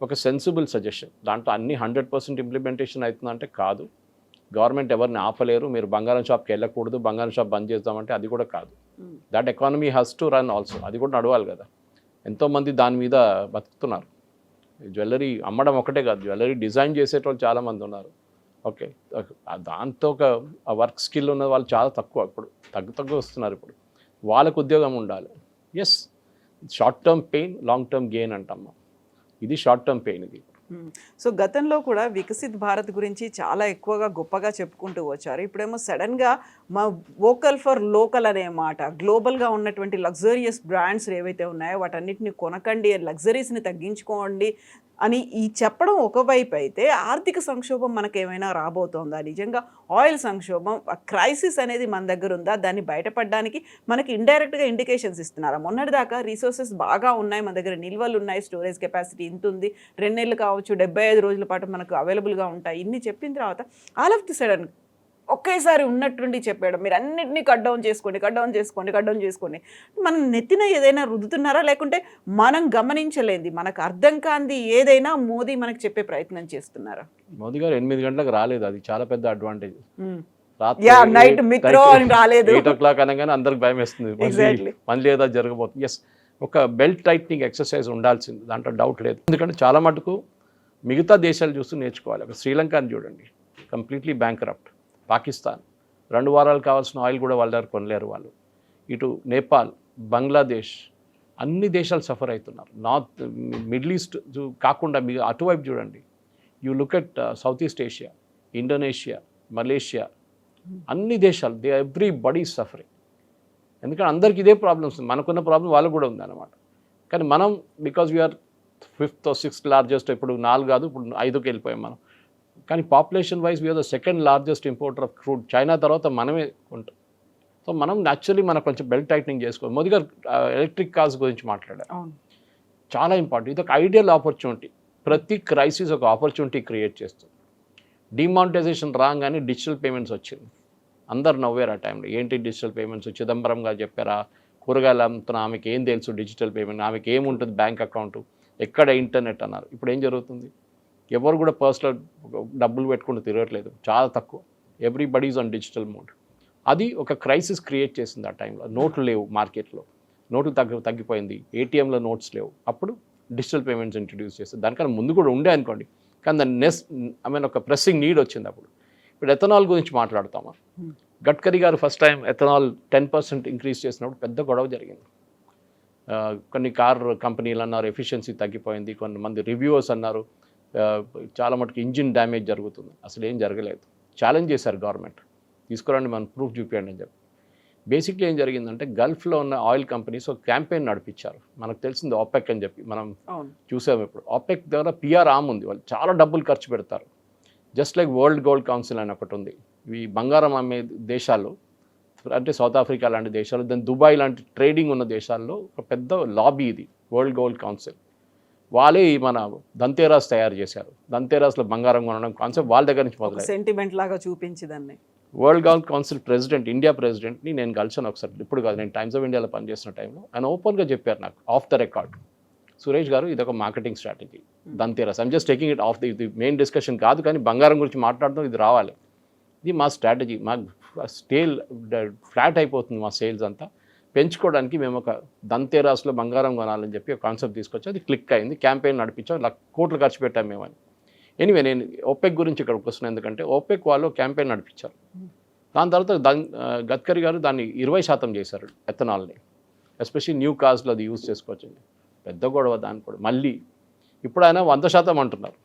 ఒక సెన్సిబుల్ సజెషన్. దాంట్లో అన్ని 100% ఇంప్లిమెంటేషన్ అవుతుందంటే కాదు. గవర్నమెంట్ ఎవరిని ఆపలేరు. మీరు బంగారం షాప్కి వెళ్ళకూడదు, బంగారం షాప్ బంద్ చేద్దామంటే అది కూడా కాదు. That economy has to run also. అది కూడా నడవాలి కదా. ఎంతోమంది దాని మీద బతుకుతున్నారు. జ్యువెలరీ అమ్మడం ఒకటే కాదు, జ్యువెలరీ డిజైన్ చేసేటోళ్ళు చాలామంది ఉన్నారు. ఓకే, దాంతో ఒక వర్క్ స్కిల్ ఉన్న వాళ్ళు చాలా తక్కువ, ఇప్పుడు తగ్గు వస్తున్నారు. ఇప్పుడు వాళ్ళకు ఉద్యోగం ఉండాలి. Yes, short term pain, long term gain అంటాము. ఇది షార్ట్ టర్మ్ పెయిన్ ఇది. సో గతంలో కూడా వికసిత్ భారత్ గురించి చాలా ఎక్కువగా గొప్పగా చెప్పుకుంటూ వచ్చారు. ఇప్పుడేమో సడన్గా మా వోకల్ ఫర్ లోకల్ అనే మాట, గ్లోబల్గా ఉన్నటువంటి లగ్జరియస్ బ్రాండ్స్ ఏవైతే ఉన్నాయో వాటన్నిటిని కొనకండి, లగ్జరీస్ని తగ్గించుకోండి అని ఈ చెప్పడం ఒకవైపు అయితే, ఆర్థిక సంక్షోభం మనకేమైనా రాబోతోందా? నిజంగా ఆయిల్ సంక్షోభం, క్రైసిస్ అనేది మన దగ్గర ఉందా? దాన్ని బయటపడడానికి మనకి ఇండైరెక్ట్గా ఇండికేషన్స్ ఇస్తున్నారా? మొన్నటిదాకా రిసోర్సెస్ బాగా ఉన్నాయి, మన దగ్గర నిల్వలు ఉన్నాయి, స్టోరేజ్ కెపాసిటీ ఇంత ఉంది, 2 నెలలు కావచ్చు, 75 రోజుల పాటు మనకు అవైలబుల్గా ఉంటాయి, ఇన్ని చెప్పిన తర్వాత ఆల్ ఆఫ్ ది సడన్ ఒకేసారి ఉన్నట్టుండి చెప్పాడు, మీరు అన్నింటినీ కట్ డౌన్ చేసుకోండి. మనం నెత్తిన ఏదైనా రుద్దుతున్నారా, లేకుంటే మనం గమనించలేంది, మనకు అర్థం కాంది ఏదైనా మోదీ మనకు చెప్పే ప్రయత్నం చేస్తున్నారా? మోదీ గారు 8 గంటలకు రాలేదు, అది చాలా పెద్ద అడ్వాంటేజ్. నైట్ మిత్రో అని రాలేదు, 8 o'clock అనగానే అందరికి భయం వేస్తుంది, మళ్ళీ ఏదో జరగబోతుంది. ఎస్, ఒక బెల్ట్ టైట్నింగ్ ఎక్సర్సైజ్ ఉండాల్సింది, దాంట్లో డౌట్ లేదు. ఎందుకంటే చాలా మటుకు మిగతా దేశాలు చూస్తూ నేర్చుకోవాలి. అక్కడ శ్రీలంకని చూడండి, కంప్లీట్లీ బ్యాంక్రప్ట్. పాకిస్తాన్ 2 వారాలు కావాల్సిన ఆయిల్ కూడా వాళ్ళ దగ్గర కొనలేరు వాళ్ళు. ఇటు నేపాల్, బంగ్లాదేశ్, అన్ని దేశాలు సఫర్ అవుతున్నారు. నార్త్ మిడిల్ ఈస్ట్ కాకుండా మీ అటువైపు చూడండి, you look at south east Asia, Indonesia, Malaysia, అన్ని దేశాలు ఎవ్రీబడీ సఫరింగ్. ఎందుకంటే అందరికి ఇదే ప్రాబ్లమ్స్, మనకున్న ప్రాబ్లం వాళ్ళకు కూడా ఉందన్నమాట. కానీ మనం because we are 5th or 6th largest, ఇప్పుడు 4 కాదు, ఇప్పుడు 5కి వెళ్ళిపోయాం మనం. కానీ population wise we're the 2nd largest importer of crude. China తర్వాత మనమే ఉంటాం. సో మనం న్యాచురలీ మనకు కొంచెం బెల్ట్ టైట్నింగ్ చేసుకోవాలి. మోదీ గారు ఎలక్ట్రిక్ కార్స్ గురించి మాట్లాడారు, చాలా ఇంపార్టెంట్. ఇది ఒక ఐడియల్ ఆపర్చునిటీ. ప్రతి క్రైసిస్ ఒక ఆపర్చునిటీ క్రియేట్ చేస్తుంది. డిమానిటైజేషన్ రాగానే డిజిటల్ పేమెంట్స్ వచ్చింది, అందరు నవ్వారు ఆ టైంలో. ఏంటి డిజిటల్ పేమెంట్స్? చిదంబరం గారు చెప్పారా, కూరగాయలు అమ్ముతున్న ఆమెకి ఏం తెలుసు డిజిటల్ పేమెంట్, ఆమెకి ఏముంటుంది బ్యాంక్ అకౌంట్, ఎక్కడ ఇంటర్నెట్ అన్నారు. ఇప్పుడు ఏం జరుగుతుంది? ఎవరు కూడా పర్సనల్ డబ్బులు పెట్టుకుంటూ తిరగట్లేదు, చాలా తక్కువ. Everybody is on digital mode. అది ఒక క్రైసిస్ క్రియేట్ చేసింది ఆ టైంలో. నోట్లు లేవు మార్కెట్లో, నోట్లు తగ్గిపోయింది, ఏటీఎంలో నోట్స్ లేవు. అప్పుడు డిజిటల్ పేమెంట్స్ ఇంట్రడ్యూస్ చేస్తారు. దానికన్నా ముందు కూడా ఉండే అనుకోండి, కానీ దాన్ని ఒక ప్రెస్సింగ్ నీడ్ వచ్చింది అప్పుడు. ఇప్పుడు ఎథనాల్ గురించి మాట్లాడతామా, గడ్కరీ గారు ఫస్ట్ టైం ఎథనాల్ 10% ఇంక్రీజ్ చేసినప్పుడు పెద్ద గొడవ జరిగింది. కొన్ని కార్ కంపెనీలు అన్నారు ఎఫిషియన్సీ తగ్గిపోయింది, కొంతమంది రివ్యూవర్స్ అన్నారు చాలా మటుకు ఇంజిన్ డ్యామేజ్ జరుగుతుంది. అసలు ఏం జరగలేదు. ఛాలెంజ్ చేశారు గవర్నమెంట్, తీసుకురండి మనం ప్రూఫ్ చూపించండి అని చెప్పి. బేసిక్లీ ఏం జరిగిందంటే, గల్ఫ్లో ఉన్న ఆయిల్ కంపెనీస్ ఒక క్యాంపెయిన్ నడిపించారు. మనకు తెలిసింది OPEC అని చెప్పి మనం చూసాము. ఇప్పుడు OPEC దగ్గర PR ఆర్మ్ ఉంది, వాళ్ళు చాలా డబ్బులు ఖర్చు పెడతారు. Just like world gold council అని ఒకటి ఉంది. ఈ బంగారం అమ్మే దేశాలు అంటే సౌత్ ఆఫ్రికా లాంటి దేశాలు, దాని దుబాయ్ లాంటి ట్రేడింగ్ ఉన్న దేశాల్లో ఒక పెద్ద లాబీ ఇది వరల్డ్ గోల్డ్ కౌన్సిల్. వాళ్ళే మన ధన్తేరాస్ తయారు చేశారు. ధన్తేరాస్లో బంగారం కొనడం కాన్సెప్ట్ వాళ్ళ దగ్గర నుంచి మొదలైంది. సెంటిమెంట్ లాగా చూపించి దాన్ని world gulf council president, India ప్రెసిడెంట్ని నేను కలిసాను ఒకసారి, ఇప్పుడు కాదు, నేను టైమ్స్ ఆఫ్ ఇండియాలో పనిచేస్తున్న టైంలో. ఆయన ఓపెన్గా చెప్పారు నాకు of the record, Suresh garu ఇది ఒక marketing strategy, Dhanteras, I'm just taking it off ఇది మెయిన్ డిస్కషన్ కాదు, కానీ బంగారం గురించి మాట్లాడడం ఇది రావాలి, ఇది మా స్ట్రాటజీ, మా స్టేల్ ఫ్లాట్ అయిపోతుంది మా సేల్స్ అంతా, పెంచుకోవడానికి మేము ఒక దంతెరాస్లో బంగారం కొనాలని చెప్పి ఒక కాన్సెప్ట్ తీసుకొచ్చి అది క్లిక్ అయింది, క్యాంపెయిన్ నడిపించాం, కోట్లు ఖర్చు పెట్టాం మేమని. ఎనీవే నేను ఓపెక్ గురించి ఇక్కడికి వస్తున్నాను, ఎందుకంటే ఓపెక్ వాళ్ళు క్యాంపెయిన్ నడిపించారు. దాని తర్వాత గడ్కరీ గారు దాన్ని 20% చేశారు ఎథనాల్ని, ఎస్పెషల్లీ న్యూ కార్స్లో అది యూజ్ చేసుకోవచ్చండి. పెద్ద గొడవ దాన్ని కూడా. మళ్ళీ ఇప్పుడు ఆయన 100% అంటున్నారు.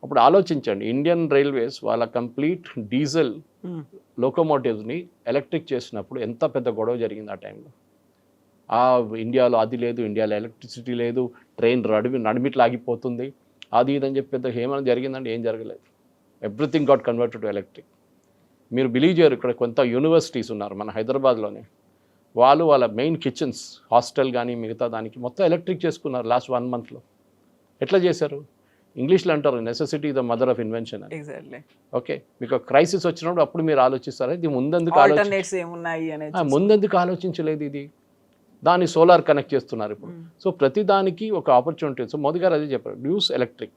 అప్పుడు ఆలోచించండి, ఇండియన్ రైల్వేస్ వాళ్ళ కంప్లీట్ డీజిల్ లోకోమోటివ్స్ని ఎలక్ట్రిక్ చేసినప్పుడు ఎంత పెద్ద గొడవ జరిగింది ఆ టైంలో. ఇండియాలో అది లేదు, ఇండియాలో ఎలక్ట్రిసిటీ లేదు, ట్రైన్ నడిమిట్లు ఆగిపోతుంది, అది ఇదని చెప్పి పెద్ద ఏమైనా జరిగిందంటే ఏం జరగలేదు. Everything got converted to electric. మీరు బిలీవ్ చేయరు, ఇక్కడ కొంత యూనివర్సిటీస్ ఉన్నారు మన హైదరాబాద్లోనే, వాళ్ళు వాళ్ళ మెయిన్ కిచెన్స్, హాస్టల్ కానీ మిగతా దానికి మొత్తం ఎలక్ట్రిక్ చేసుకున్నారు లాస్ట్ 1 monthలో. ఎట్లా చేశారు? ఇంగ్లీష్లో అంటారు necessity the mother of invention అని. ఎగ్జాక్ట్లీ. ఓకే, మీకు క్రైసిస్ వచ్చినప్పుడు అప్పుడు మీరు ఆలోచిస్తారు, ఇది ముందెందుకు ఆలోచించలేదు, ఇది దాన్ని సోలార్ కనెక్ట్ చేస్తున్నారు ఇప్పుడు. సో ప్రతిదానికి ఒక ఆపర్చునిటీ. సో మోదీ గారు అదే చెప్పారు, యూస్ ఎలక్ట్రిక్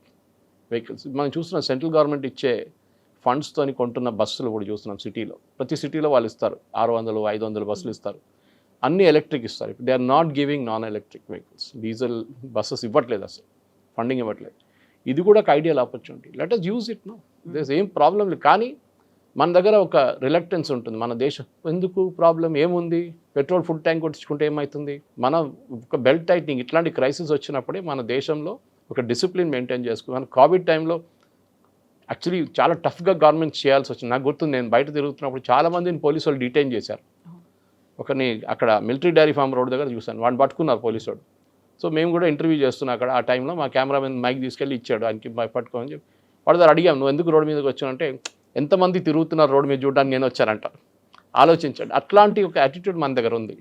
వెహికల్స్. మనం చూస్తున్నాం సెంట్రల్ గవర్నమెంట్ ఇచ్చే ఫండ్స్తోని కొంటున్న బస్సులు కూడా చూస్తున్నాం సిటీలో. ప్రతి సిటీలో వాళ్ళు ఇస్తారు 600, 500 బస్సులు ఇస్తారు, అన్ని ఎలక్ట్రిక్ ఇస్తారు. ఇప్పుడు they are not giving non electric vehicles, diesel buses ఇవ్వట్లేదు, అసలు ఫండింగ్ ఇవ్వట్లేదు. ఇది కూడా ఒక ideal opportunity, let us use it. No there ఏం ప్రాబ్లం లేదు, కానీ మన దగ్గర ఒక రిలక్టెన్స్ ఉంటుంది. మన దేశం ఎందుకు ప్రాబ్లం ఏముంది, పెట్రోల్ ఫుల్ ట్యాంక్ కొట్టించుకుంటే ఏమవుతుంది, మన ఒక బెల్ట్ టైట్నింగ్ ఇట్లాంటి క్రైసిస్ వచ్చినప్పుడే మన దేశంలో ఒక డిసిప్లిన్ మెయింటైన్ చేసుకున్నాను. కోవిడ్ టైంలో యాక్చువల్లీ చాలా టఫ్గా గవర్నమెంట్ చేయాల్సి వచ్చింది. నాకు గుర్తుంది, నేను బయట తిరుగుతున్నప్పుడు చాలామందిని పోలీసు వాళ్ళు డిటైన్ చేశారు. ఒకరిని అక్కడ మిలిటరీ డైరీ ఫామ్ రోడ్ దగ్గర చూశాను, వాడిని పట్టుకున్నారు పోలీసు వాడు. సో మేము కూడా ఇంటర్వ్యూ చేస్తున్నాం అక్కడ. ఆ టైంలో మా కెమెరామెన్ మైక్ తీసుకెళ్ళి ఇచ్చాడు ఆయనకి పట్టుకోమని చెప్పి. వాడి దగ్గర అడిగాం, నువ్వు ఎందుకు రోడ్డు మీదకి వచ్చానంటే, ఎంతమంది తిరుగుతున్నారు రోడ్డు మీద చూడడానికి, నేను వచ్చానంట. ఆలోచించండి, అట్లాంటి ఒక యాటిట్యూడ్ మన దగ్గర ఉంది.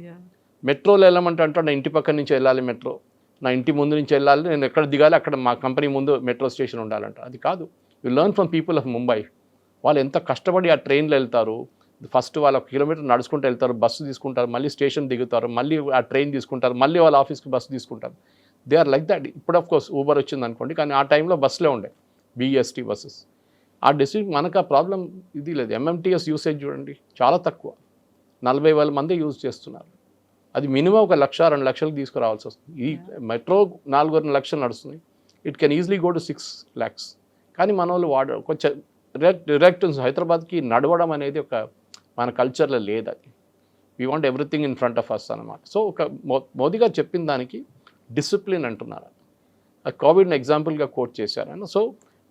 మెట్రోలో వెళ్ళమంటే అంటాడు, నా ఇంటి పక్కన నుంచి వెళ్ళాలి మెట్రో, నా ఇంటి ముందు నుంచి వెళ్ళాలి, నేను ఎక్కడ దిగాలి అక్కడ మా కంపెనీ ముందు మెట్రో స్టేషన్ ఉండాలంట. అది కాదు. You learn from people of Mumbai. వాళ్ళు ఎంత కష్టపడి ఆ ట్రైన్లో వెళ్తారు, ఫస్ట్ వాళ్ళ 1 కిలోమీటర్ నడుచుకుంటూ వెళ్తారు, బస్సు తీసుకుంటారు, మళ్ళీ స్టేషన్ దిగుతారు, మళ్ళీ ఆ ట్రైన్ తీసుకుంటారు, మళ్ళీ వాళ్ళ ఆఫీస్కి బస్సు తీసుకుంటారు. They are like that. ఇప్పుడు ఆఫ్ కోర్స్ ఊబర్ వచ్చింది అనుకోండి, కానీ ఆ టైంలో బస్సులే ఉండే, BEST బస్సెస్. ఆ డిస్ట్రిక్ట్ మనకు ఆ ప్రాబ్లం ఇది లేదు. MMTS యూసేజ్ చూడండి చాలా తక్కువ, 40,000 మంది యూజ్ చేస్తున్నారు. అది మినిమం 1 లక్ష 2 లక్షలకు తీసుకురావాల్సి వస్తుంది. ఈ మెట్రో 4 లక్షలు నడుస్తుంది, it can easily go to 6 lakhs. కానీ మన వాళ్ళు కొంచెం రిలక్టెన్స్. హైదరాబాద్కి నడవడం అనేది ఒక మన కల్చర్లో లేదు. అది we want everything in front of us అనమాట. సో ఒక మోదీ గారు చెప్పిన దానికి డిసిప్లిన్ అంటున్నారు. ఆ కోవిడ్ని ఎగ్జాంపుల్గా కోట్ చేశారు ఆయన. So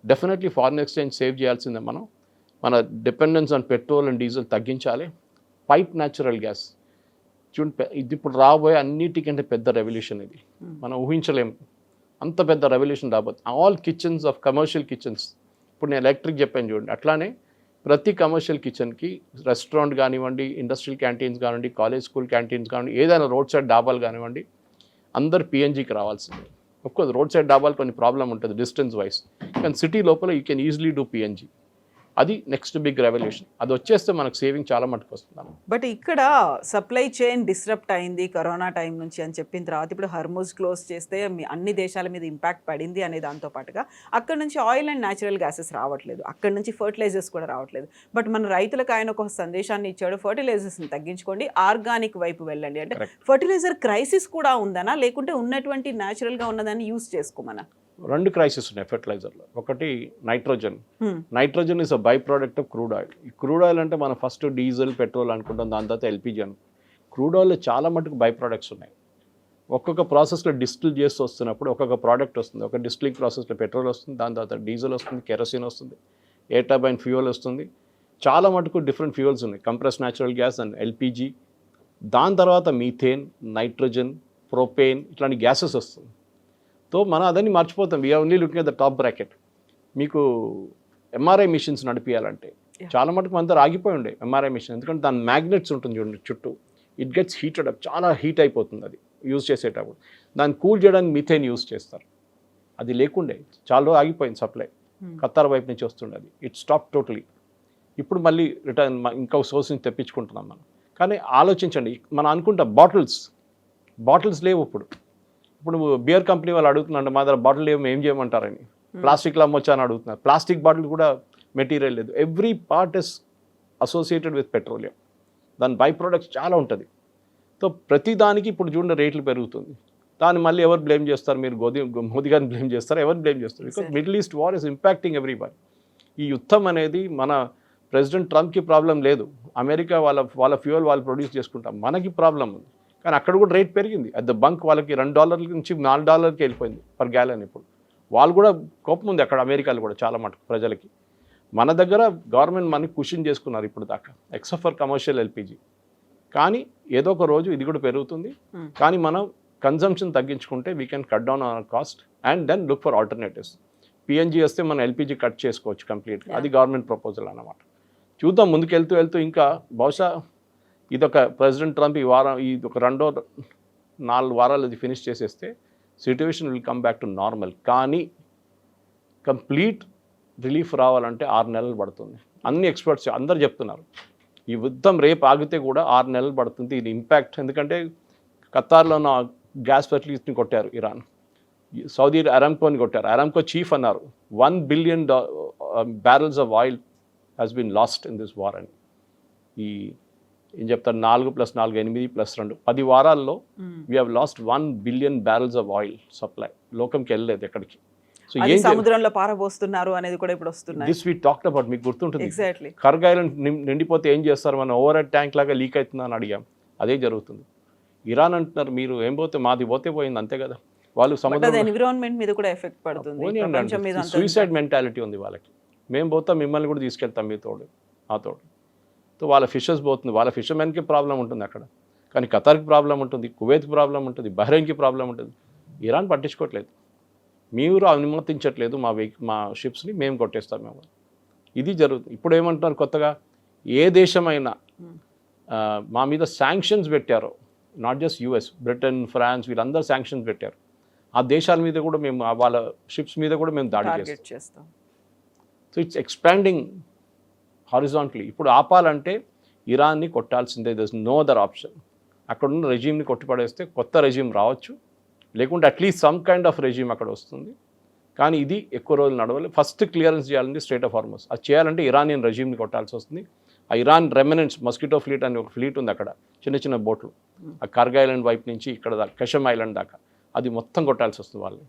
definitely foreign exchange save చేయాల్సిందే మనం. మన dependence on petrol and diesel తగ్గించాలి. పైప్ న్యాచురల్ గ్యాస్ చూడండి, ఇది ఇప్పుడు రాబోయే అన్నిటికంటే పెద్ద రెవల్యూషన్. ఇది మనం ఊహించలేము, అంత పెద్ద రెవల్యూషన్ రాబోతుంది. All kitchens of commercial kitchens, ఇప్పుడు నేను ఎలక్ట్రిక్ చెప్పాను చూడండి, అట్లానే ప్రతి కమర్షియల్ కిచెన్కి రెస్టారెంట్ కానివ్వండి, ఇండస్ట్రియల్ క్యాంటీన్స్ కానివ్వండి, కాలేజ్ స్కూల్ క్యాంటీన్స్ కానివ్వండి, ఏదైనా రోడ్ సైడ్ డాబాలు కానివ్వండి, అందరు PNGకి రావాల్సిందే. అఫ్కోర్స్ రోడ్ సైడ్ డాబాలు కొన్ని ప్రాబ్లం ఉంటుంది డిస్టెన్స్ వైజ్, కానీ సిటీ లోపల you can easily do PNG. అది నెక్స్ట్ బిగ్ రెవల్యూషన్. అది వచ్చేస్తే మనకు సేవింగ్ చాలా మటుకు వస్తుంది. బట్ ఇక్కడ సప్లై చైన్ డిస్రప్ట్ అయింది కరోనా టైం నుంచి అని చెప్పిన తర్వాత ఇప్పుడు హర్ముజ్ క్లోజ్ చేస్తే అన్ని దేశాల మీద ఇంపాక్ట్ పడింది అనే దాంతో పాటుగా అక్కడ నుంచి ఆయిల్ అండ్ న్యాచురల్ గ్యాసెస్ రావట్లేదు, అక్కడ నుంచి ఫర్టిలైజర్స్ కూడా రావట్లేదు. బట్ మన రైతులకు ఆయన ఒక సందేశాన్ని ఇచ్చాడు, ఫర్టిలైజర్స్ని తగ్గించుకోండి, ఆర్గానిక్ వైపు వెళ్ళండి. అంటే ఫర్టిలైజర్ క్రైసిస్ కూడా ఉందనా, లేకుంటే ఉన్నటువంటి న్యాచురల్గా ఉన్నదాన్ని యూజ్ చేసుకోమనా? 2 క్రైసిస్ ఉన్నాయి ఫెర్టిలైజర్లో. ఒకటి nitrogen. Nitrogen is a by product of crude oil. ఈ క్రూడ్ ఆయిల్ అంటే మనం ఫస్ట్ డీజిల్, పెట్రోల్ అనుకుంటాం, దాని తర్వాత LPG అని. క్రూడ్ ఆయిల్లో చాలా మటుకు బై ప్రోడక్ట్స్ ఉన్నాయి. ఒక్కొక్క ప్రాసెస్లో డిస్టిల్ చేస్తూ వస్తున్నప్పుడు ఒక్కొక్క ప్రోడక్ట్ వస్తుంది. ఒక డిస్టిలింగ్ ప్రాసెస్లో పెట్రోల్ వస్తుంది, దాని తర్వాత డీజిల్ వస్తుంది, కెరసిన్ వస్తుంది, ఎయిర్ టర్బైన్ ఫ్యూయల్ వస్తుంది. చాలా మటుకు డిఫరెంట్ ఫ్యూయల్స్ ఉన్నాయి, compress natural gas and LPG. దాని తర్వాత మీథేన్, నైట్రోజన్, ప్రొపేన్, ఇట్లాంటి గ్యాసెస్ వస్తుంది. సో మనం అదని మర్చిపోతాం. We're only looking at the top bracket. మీకు MRI మిషన్స్ నడిపించాలంటే చాలా మటుకు మన దగ్గర ఆగిపోయి ఉండే MRI మిషన్, ఎందుకంటే దాని మ్యాగ్నెట్స్ ఉంటుంది చూడండి చుట్టూ, ఇట్ గెట్స్ హీటెడ్ అప్, చాలా హీట్ అయిపోతుంది అది యూజ్ చేసేటప్పుడు. దాన్ని కూల్ చేయడానికి మీథేన్ యూజ్ చేస్తారు. అది లేకుండే చాలా ఆగిపోయింది సప్లై, ఖతార్ వైపు నుంచి వస్తుండే అది. It stop totally. ఇప్పుడు మళ్ళీ రిటర్న్ ఇంకొక సోర్స్ నుంచి తెప్పించుకుంటున్నాం మనం. కానీ ఆలోచించండి, మనం అనుకుంటాం బాటిల్స్ లేవు ఇప్పుడు బియర్ కంపెనీ వాళ్ళు అడుగుతున్నారంటే మా దగ్గర బాటిల్ లేవు ఏం చేయమంటారని, ప్లాస్టిక్లో అమ్మొచ్చా అని అడుగుతున్నారు. ప్లాస్టిక్ బాటిల్ కూడా మెటీరియల్ లేదు. Every part is associated with petroleum, దాని బై ప్రొడక్ట్స్ చాలా ఉంటుంది. సో ప్రతి దానికి ఇప్పుడు చూడండి రేట్లు పెరుగుతుంది. దాన్ని మళ్ళీ ఎవరు బ్లేమ్ చేస్తారు? మీరు మోదీ గారిని బ్లేమ్ చేస్తారు, ఎవరు బ్లేమ్ చేస్తారు? Because middle east war is impacting everybody. ఈ యుద్ధం అనేది మన ప్రెసిడెంట్ ట్రంప్కి ప్రాబ్లం లేదు, అమెరికా వాళ్ళ ఫ్యూయల్ వాళ్ళు ప్రొడ్యూస్ చేసుకుంటాం, మనకి ప్రాబ్లం ఉంది. కానీ అక్కడ కూడా రేట్ పెరిగింది. అట్ ద బంక్ వాళ్ళకి $2 నుంచి $4కి వెళ్ళిపోయింది పర్ గ్యాలన్. ఇప్పుడు వాళ్ళు కూడా కోపం ఉంది అక్కడ అమెరికాలో కూడా చాలా మటుకు ప్రజలకి. మన దగ్గర గవర్నమెంట్ మనకి కుషన్ చేసుకున్నారు ఇప్పుడు దాకా, ఎక్సెప్ట్ ఫర్ కమర్షియల్ ఎల్పిజి. కానీ ఏదో ఒక రోజు ఇది కూడా పెరుగుతుంది. కానీ మనం కన్జంప్షన్ తగ్గించుకుంటే we can cut down our cost and then look for alternatives. PNG వస్తే మనం ఎల్పిజి కట్ చేసుకోవచ్చు కంప్లీట్గా, అది గవర్నమెంట్ ప్రపోజల్ అన్నమాట. చూద్దాం ముందుకు వెళ్తూ ఇంకా బహుశా ఇదొక ప్రెసిడెంట్ ట్రంప్ ఇది ఒక 2-4 వారాలు ఇది ఫినిష్ చేసేస్తే situation will come back to normal. కానీ కంప్లీట్ రిలీఫ్ రావాలంటే 6 నెలలు పడుతుంది. అన్ని ఎక్స్పర్ట్స్ అందరు చెప్తున్నారు ఈ యుద్ధం రేపు ఆగితే కూడా 6 నెలలు పడుతుంది. ఇది ఇంపాక్ట్ ఎందుకంటే ఖతార్లో ఉన్న గ్యాస్ ఫెసిలిటీస్ని కొట్టారు ఇరాన్, సౌదీ అరామ్కోని కొట్టారు. అరామ్కో చీఫ్ అన్నారు 1 billion barrels of oil has been lost in this war అని. ఈ ఏం చెప్తారు 4 + 4 8 + 2 10 వారాల్లో we have lost 1 billion barrels of oil supply. లోకంకి వెళ్ళలేదు ఎక్కడికి. సో అది సముద్రంలో పారబోస్తున్నారు అనేది కూడా ఇప్పుడు వస్తుంది. దిస్ వీ టాక్డ్ అబౌట్, మీకు గుర్తుంటుంది ఎగ్జాక్ట్లీ. కర్గ్ ఐలాండ్ నిండిపోతే ఏం చేస్తారు, మనం ఓవర్ హెడ్ ట్యాంక్ లాగా లీక్ అవుతుందని అడిగాం, అదే జరుగుతుంది. ఇరాన్ అంటున్నారు మీరు ఏం పోతే మాది పోతే పోయింది అంతే కదా. వాళ్ళు సముద్రం ఎన్విరాన్మెంట్ మీద కూడా ఎఫెక్ట్ పడుతుంది. సూసైడ్ మెంటాలిటీ ఉంది వాళ్ళకి. మేము పోతాం మిమ్మల్ని కూడా తీసుకెళ్తాం మీ తోడు ఆ తోడు. సో వాళ్ళ ఫిషెస్ పోతుంది, వాళ్ళ ఫిషర్మెన్కి ప్రాబ్లం ఉంటుంది అక్కడ. కానీ ఖతార్కి ప్రాబ్లం ఉంటుంది, కువైత్కి ప్రాబ్లం ఉంటుంది, బహ్రెయిన్కి ప్రాబ్లం ఉంటుంది. ఇరాన్ పట్టించుకోవట్లేదు, మీరు అనుమతించట్లేదు మా షిప్స్ని, మేము కొట్టేస్తాం మేము. ఇది జరుగుతుంది. ఇప్పుడు ఏమంటున్నారు కొత్తగా, ఏ దేశమైనా మా మీద శాంక్షన్స్ పెట్టారో, not just US, Britain, France వీళ్ళందరూ శాంక్షన్స్ పెట్టారు. ఆ దేశాల మీద కూడా మేము వాళ్ళ షిప్స్ మీద కూడా మేము దాడి చేస్తాం. So it's expanding horizontally. ఇప్పుడు ఆపాలంటే ఇరాన్ని కొట్టాల్సిందే, there is no other option. అక్కడున్న రెజీమ్ని కొట్టిపడేస్తే కొత్త రెజీమ్ రావచ్చు, లేకుంటే at least some kind of regime అక్కడ వస్తుంది. కానీ ఇది ఎక్కువ రోజులు నడవాలి. ఫస్ట్ క్లియరెన్స్ చేయాలంటే స్ట్రైట్ ఆఫ్ హార్మస్. అది చేయాలంటే ఇరానియన్ రెజీమ్ని కొట్టాల్సి వస్తుంది. ఆ ఇరాన్ రెమినెంట్స్ మస్కిటో ఫ్లీట్ అనే ఒక ఫ్లీట్ ఉంది అక్కడ, చిన్న బోట్లు, ఆ కర్గ్ ఐలాండ్ వైపు నుంచి ఇక్కడ దాకా కషమ్ ఐలాండ్ దాకా, అది మొత్తం కొట్టాల్సి వస్తుంది వాళ్ళని.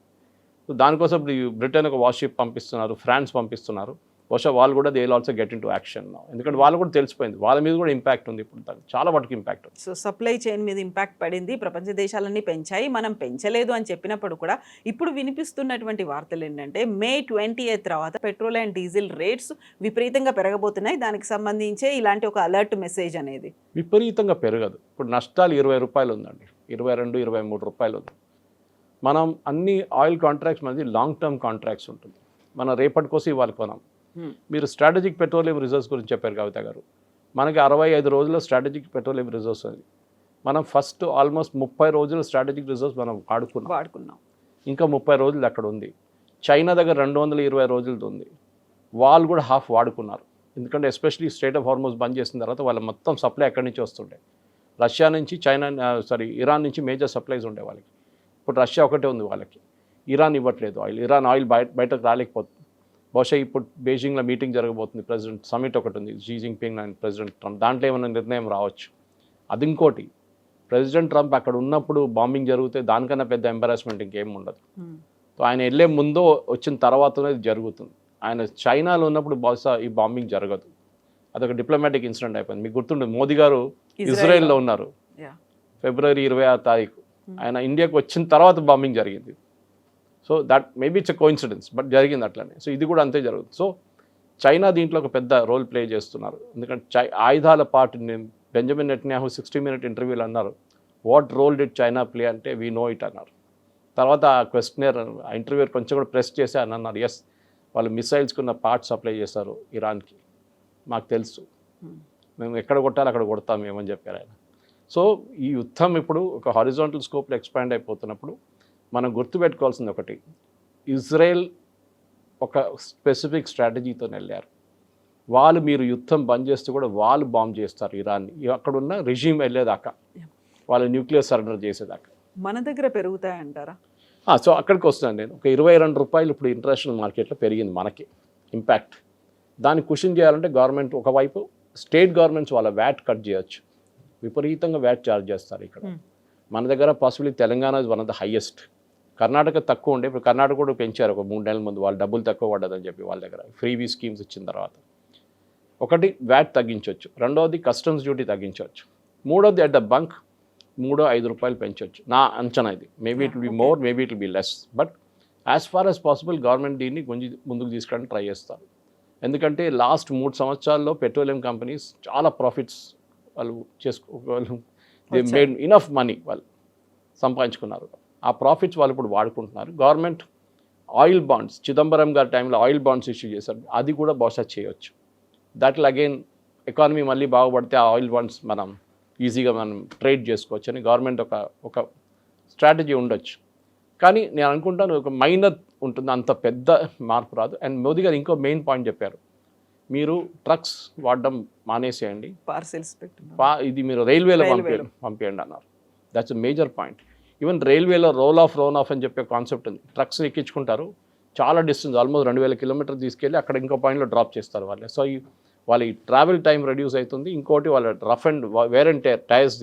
సో దానికోసం బ్రిటన్ ఒక వార్షిప్ పంపిస్తున్నారు, ఫ్రాన్స్ పంపిస్తున్నారు. బహుశా వాళ్ళు కూడా they will also get in to action. ఎందుకంటే వాళ్ళు కూడా తెలిసిపోయింది, వాళ్ళ మీద కూడా ఇంపాక్ట్ ఉంది ఇప్పుడు, చాలా మటుకు ఇంపాక్ట్ ఉంది. సో సప్లై చైన్ మీద ఇంపాక్ట్ పడింది, ప్రపంచ దేశాలన్నీ పెంచాయి, మనం పెంచలేదు అని చెప్పినప్పుడు కూడా ఇప్పుడు వినిపిస్తున్నటువంటి వార్తలు ఏంటంటే May 20th తర్వాత పెట్రోల్ అండ్ డీజిల్ రేట్స్ విపరీతంగా పెరగబోతున్నాయి. దానికి సంబంధించే ఇలాంటి ఒక అలర్ట్ మెసేజ్ అనేది. విపరీతంగా పెరగదు. ఇప్పుడు నష్టాలు ₹20 ఉందండి, ₹22-23 ఉంది. మనం అన్ని ఆయిల్ కాంట్రాక్ట్స్ మనది లాంగ్ టర్మ్ కాంట్రాక్ట్స్ ఉంటుంది, మనం రేపటి కోసం ఇవాళ కొనాం. మీరు స్ట్రాటజిక్ పెట్రోలియం రిజర్వ్స్ గురించి చెప్పారు కవిత గారు, మనకి 65 రోజుల స్ట్రాటజిక్ పెట్రోలియం రిజర్వ్స్ ఉంది. మనం ఫస్ట్ ఆల్మోస్ట్ 30 రోజుల స్ట్రాటజిక్ రిజర్వ్స్ మనం వాడుకున్నాం. ఇంకా 30 రోజులు అక్కడ ఉంది. చైనా దగ్గర 220 రోజులది ఉంది, వాళ్ళు కూడా హాఫ్ వాడుకున్నారు. ఎందుకంటే ఎస్పెషలీ స్ట్రైట్ ఆఫ్ హార్మోస్ బంద్ చేసిన తర్వాత వాళ్ళ మొత్తం సప్లై ఎక్కడి నుంచి వస్తుండే, రష్యా నుంచి, ఇరాన్ నుంచి మేజర్ సప్లైస్ ఉండే వాళ్ళకి. ఇప్పుడు రష్యా ఒకటే ఉంది వాళ్ళకి, ఇరాన్ ఇవ్వట్లేదు ఆయిల్. ఇరాన్ ఆయిల్ బయటకు రాలేకపోతుంది. బహుశా ఇప్పుడు బీజింగ్లో మీటింగ్ జరగబోతుంది, ప్రెసిడెంట్ సమిట్ ఒకటి ఉంది, Xi Jinping and president Trump, దాంట్లో ఏమైనా నిర్ణయం రావచ్చు. అది ఇంకోటి, ప్రెసిడెంట్ ట్రంప్ అక్కడ ఉన్నప్పుడు బాంబింగ్ జరిగితే దానికన్నా పెద్ద ఎంబారాస్మెంట్ ఇంకేం ఉండదు. సో ఆయన వెళ్ళే ముందో వచ్చిన తర్వాతనే ఇది జరుగుతుంది. ఆయన చైనాలో ఉన్నప్పుడు బహుశా ఈ బాంబింగ్ జరగదు, అదొక డిప్లొమాటిక్ ఇన్సిడెంట్ అయిపోయింది. మీకు గుర్తుండే మోదీ గారు ఇజ్రాయెల్లో ఉన్నారు February 26, ఆయన ఇండియాకి వచ్చిన తర్వాత బాంబింగ్ జరిగింది. So that maybe it's a coincidence, but జరిగింది అట్లనే. సో ఇది కూడా అంతే జరుగుతుంది. సో చైనా దీంట్లో ఒక పెద్ద రోల్ ప్లే చేస్తున్నారు. ఎందుకంటే ఆయుధాల పార్ట్, బెంజమిన్ నెటన్యాహు 60-minute ఇంటర్వ్యూలు అన్నారు, what role did China play అంటే వీ నో ఇట్ అన్నారు. తర్వాత ఆ క్వశ్చనర్ ఆ ఇంటర్వ్యూ కొంచెం కూడా ప్రెస్ చేసి అని అన్నారు, ఎస్ వాళ్ళు మిసైల్స్కి ఉన్న పార్ట్ సప్లై చేశారు ఇరాన్కి, మాకు తెలుసు, మేము ఎక్కడ కొట్టాలి అక్కడ కొడతాం ఏమని చెప్పారు ఆయన. సో ఈ యుద్ధం ఇప్పుడు ఒక హారిజాంటల్ స్కోప్లో ఎక్స్పాండ్ అయిపోతున్నప్పుడు మనం గుర్తుపెట్టుకోవాల్సింది ఒకటి, ఇజ్రాయెల్ ఒక స్పెసిఫిక్ స్ట్రాటజీతో వెళ్ళారు. వాళ్ళు మీరు యుద్ధం బంద్ చేస్తే కూడా వాళ్ళు బాంబ్ చేస్తారు ఇరాన్ని, అక్కడున్న రెజీమ్ వెళ్ళేదాకా, వాళ్ళు న్యూక్లియర్ సరెండర్ చేసేదాకా. మన దగ్గర పెరుగుతాయంటారా? సో అక్కడికి వస్తున్నాను నేను. ఒక 22 రూపాయలు ఇప్పుడు ఇంటర్నేషనల్ మార్కెట్లో పెరిగింది మనకి ఇంపాక్ట్. దాన్ని క్వశ్చన్ చేయాలంటే గవర్నమెంట్ ఒకవైపు, స్టేట్ గవర్నమెంట్స్ వాళ్ళ వ్యాట్ కట్ చేయొచ్చు, విపరీతంగా వ్యాట్ ఛార్జ్ చేస్తారు ఇక్కడ. మన దగ్గర possibly Telangana is one of the highest, Karnataka తక్కువ ఉండే, ఇప్పుడు కర్ణాటక కూడా పెంచారు ఒక 3 నెలల ముందు, వాళ్ళు డబ్బులు తక్కువ పడ్డదని చెప్పి వాళ్ళ దగ్గర ఫ్రీవీ స్కీమ్స్ ఇచ్చిన తర్వాత. ఒకటి వ్యాట్ తగ్గించవచ్చు, రెండవది కస్టమ్స్ డ్యూటీ తగ్గించవచ్చు, మూడోది అట్ ద బంక్ 3-5 రూపాయలు పెంచవచ్చు నా అంచనా ఇది. Maybe it will be more, maybe it will be less, but as far as possible government దీన్ని కొంచెం ముందుకు తీసుకెళ్ళడానికి ట్రై చేస్తారు. ఎందుకంటే లాస్ట్ 3 సంవత్సరాల్లో పెట్రోలియం కంపెనీస్ చాలా ప్రాఫిట్స్ వాళ్ళు వాళ్ళు దే మేడ్ ఇనఫ్ మనీ, వాళ్ళు సంపాదించుకున్నారు. ఆ ప్రాఫిట్స్ వాళ్ళు ఇప్పుడు వాడుకుంటున్నారు. గవర్నమెంట్ ఆయిల్ బాండ్స్, చిదంబరం గారి టైంలో ఆయిల్ బాండ్స్ ఇష్యూ చేశారు, అది కూడా బహుశా చేయొచ్చు. దట్ విల్ అగైన్ ఎకానమీ మళ్ళీ బాగుపడితే ఆ ఆయిల్ బాండ్స్ మనం ఈజీగా మనం ట్రేడ్ చేసుకోవచ్చు అని గవర్నమెంట్ ఒక స్ట్రాటజీ ఉండొచ్చు. కానీ నేను అనుకుంటాను ఒక మైనర్ ఉంటుంది, అంత పెద్ద మార్పు రాదు. అండ్ మోదీ గారు ఇంకో మెయిన్ పాయింట్ చెప్పారు, మీరు ట్రక్స్ వాడడం మానేసేయండి, పార్సెల్స్ ఇది మీరు రైల్వేలో పంపించండి అన్నారు. That's major point. ఈవెన్ రైల్వేలో రోల్ ఆఫ్ అని చెప్పే కాన్సెప్ట్ ఉంది. ట్రక్స్ ఎక్కించుకుంటారు, చాలా డిస్టెన్స్ ఆల్మోస్ట్ 2000 కిలోమీటర్లు తీసుకెళ్ళి అక్కడ ఇంకో పాయింట్లో డ్రాప్ చేస్తారు వాళ్ళే. సో వాళ్ళ ట్రావెల్ టైం రెడ్యూస్ అవుతుంది. ఇంకోటి వాళ్ళ rough and wear and tyres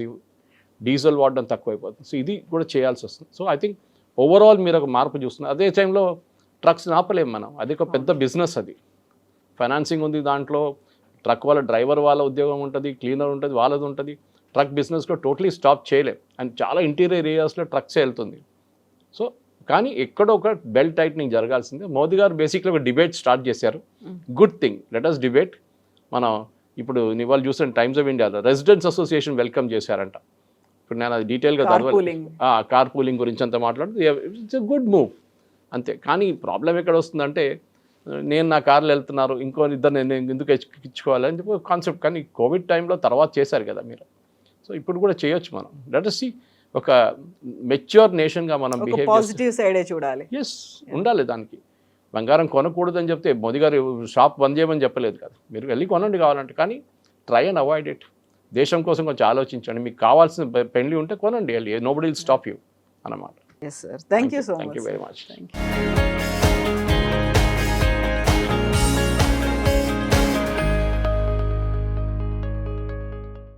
diesel వాడడం తక్కువైపోతుంది. సో ఇది కూడా చేయాల్సి వస్తుంది. సో ఐ థింక్ ఓవరాల్ మీరు ఒక మార్పు చూస్తున్నారు. అదే టైంలో ట్రక్స్ ఆపలేము మనం, అది ఒక పెద్ద బిజినెస్, అది ఫైనాన్సింగ్ ఉంది దాంట్లో, ట్రక్ వాళ్ళ డ్రైవర్ వాళ్ళ ఉద్యోగం ఉంటుంది, క్లీనర్ ఉంటుంది, వాళ్ళది ఉంటుంది. ట్రక్ బిజినెస్లో టోటలీ స్టాప్ చేయలేం. అండ్ చాలా ఇంటీరియర్ ఏరియాస్లో ట్రక్సే వెళ్తుంది. సో కానీ ఎక్కడో ఒక బెల్ట్ టైట్నింగ్ జరగాల్సిందే. మోదీ గారు బేసిక్లీ ఒక డిబేట్ స్టార్ట్ చేశారు. Good thing, let us debate. మనం ఇప్పుడు వాళ్ళు చూసిన టైమ్స్ ఆఫ్ ఇండియాలో రెసిడెంట్స్ అసోసియేషన్ వెల్కమ్ చేశారంట. ఇప్పుడు నేను అది డీటెయిల్గా చదవాలి, కార్ పూలింగ్ గురించి అంతా మాట్లాడుతూ ఇట్స్ ఎ గుడ్ మూవ్ అంతే. కానీ ప్రాబ్లం ఎక్కడ వస్తుందంటే, నేను నా కార్లో వెళ్తున్నారు, ఇంకో ఇద్దరు నేను ఎందుకు ఎక్కించుకోవాలని చెప్పి కాన్సెప్ట్. కానీ కోవిడ్ టైంలో తర్వాత చేశారు కదా మీరు, సో ఇప్పుడు కూడా చేయొచ్చు మనం. లెట్ us see ఒక మెచ్యూర్ నేషన్గా మనం బిహేవ్ పాజిటివ్ సైడే చూడాలి. ఎస్ ఉండాలి. దానికి బంగారం కొనకూడదని చెప్తే మోదీ గారు షాప్ బంద్ చేయమని చెప్పలేదు కదా, మీరు వెళ్ళి కొనండి కావాలంటే, కానీ ట్రై అండ్ అవాయిడ్ ఇట్. దేశం కోసం కొంచెం ఆలోచించండి, మీకు కావాల్సిన పెళ్లి ఉంటే కొనండి, వెళ్ళి నోబడీ విల్ స్టాప్ యూ అన్నమాట. Yes sir, thank you so much. Thank you very much.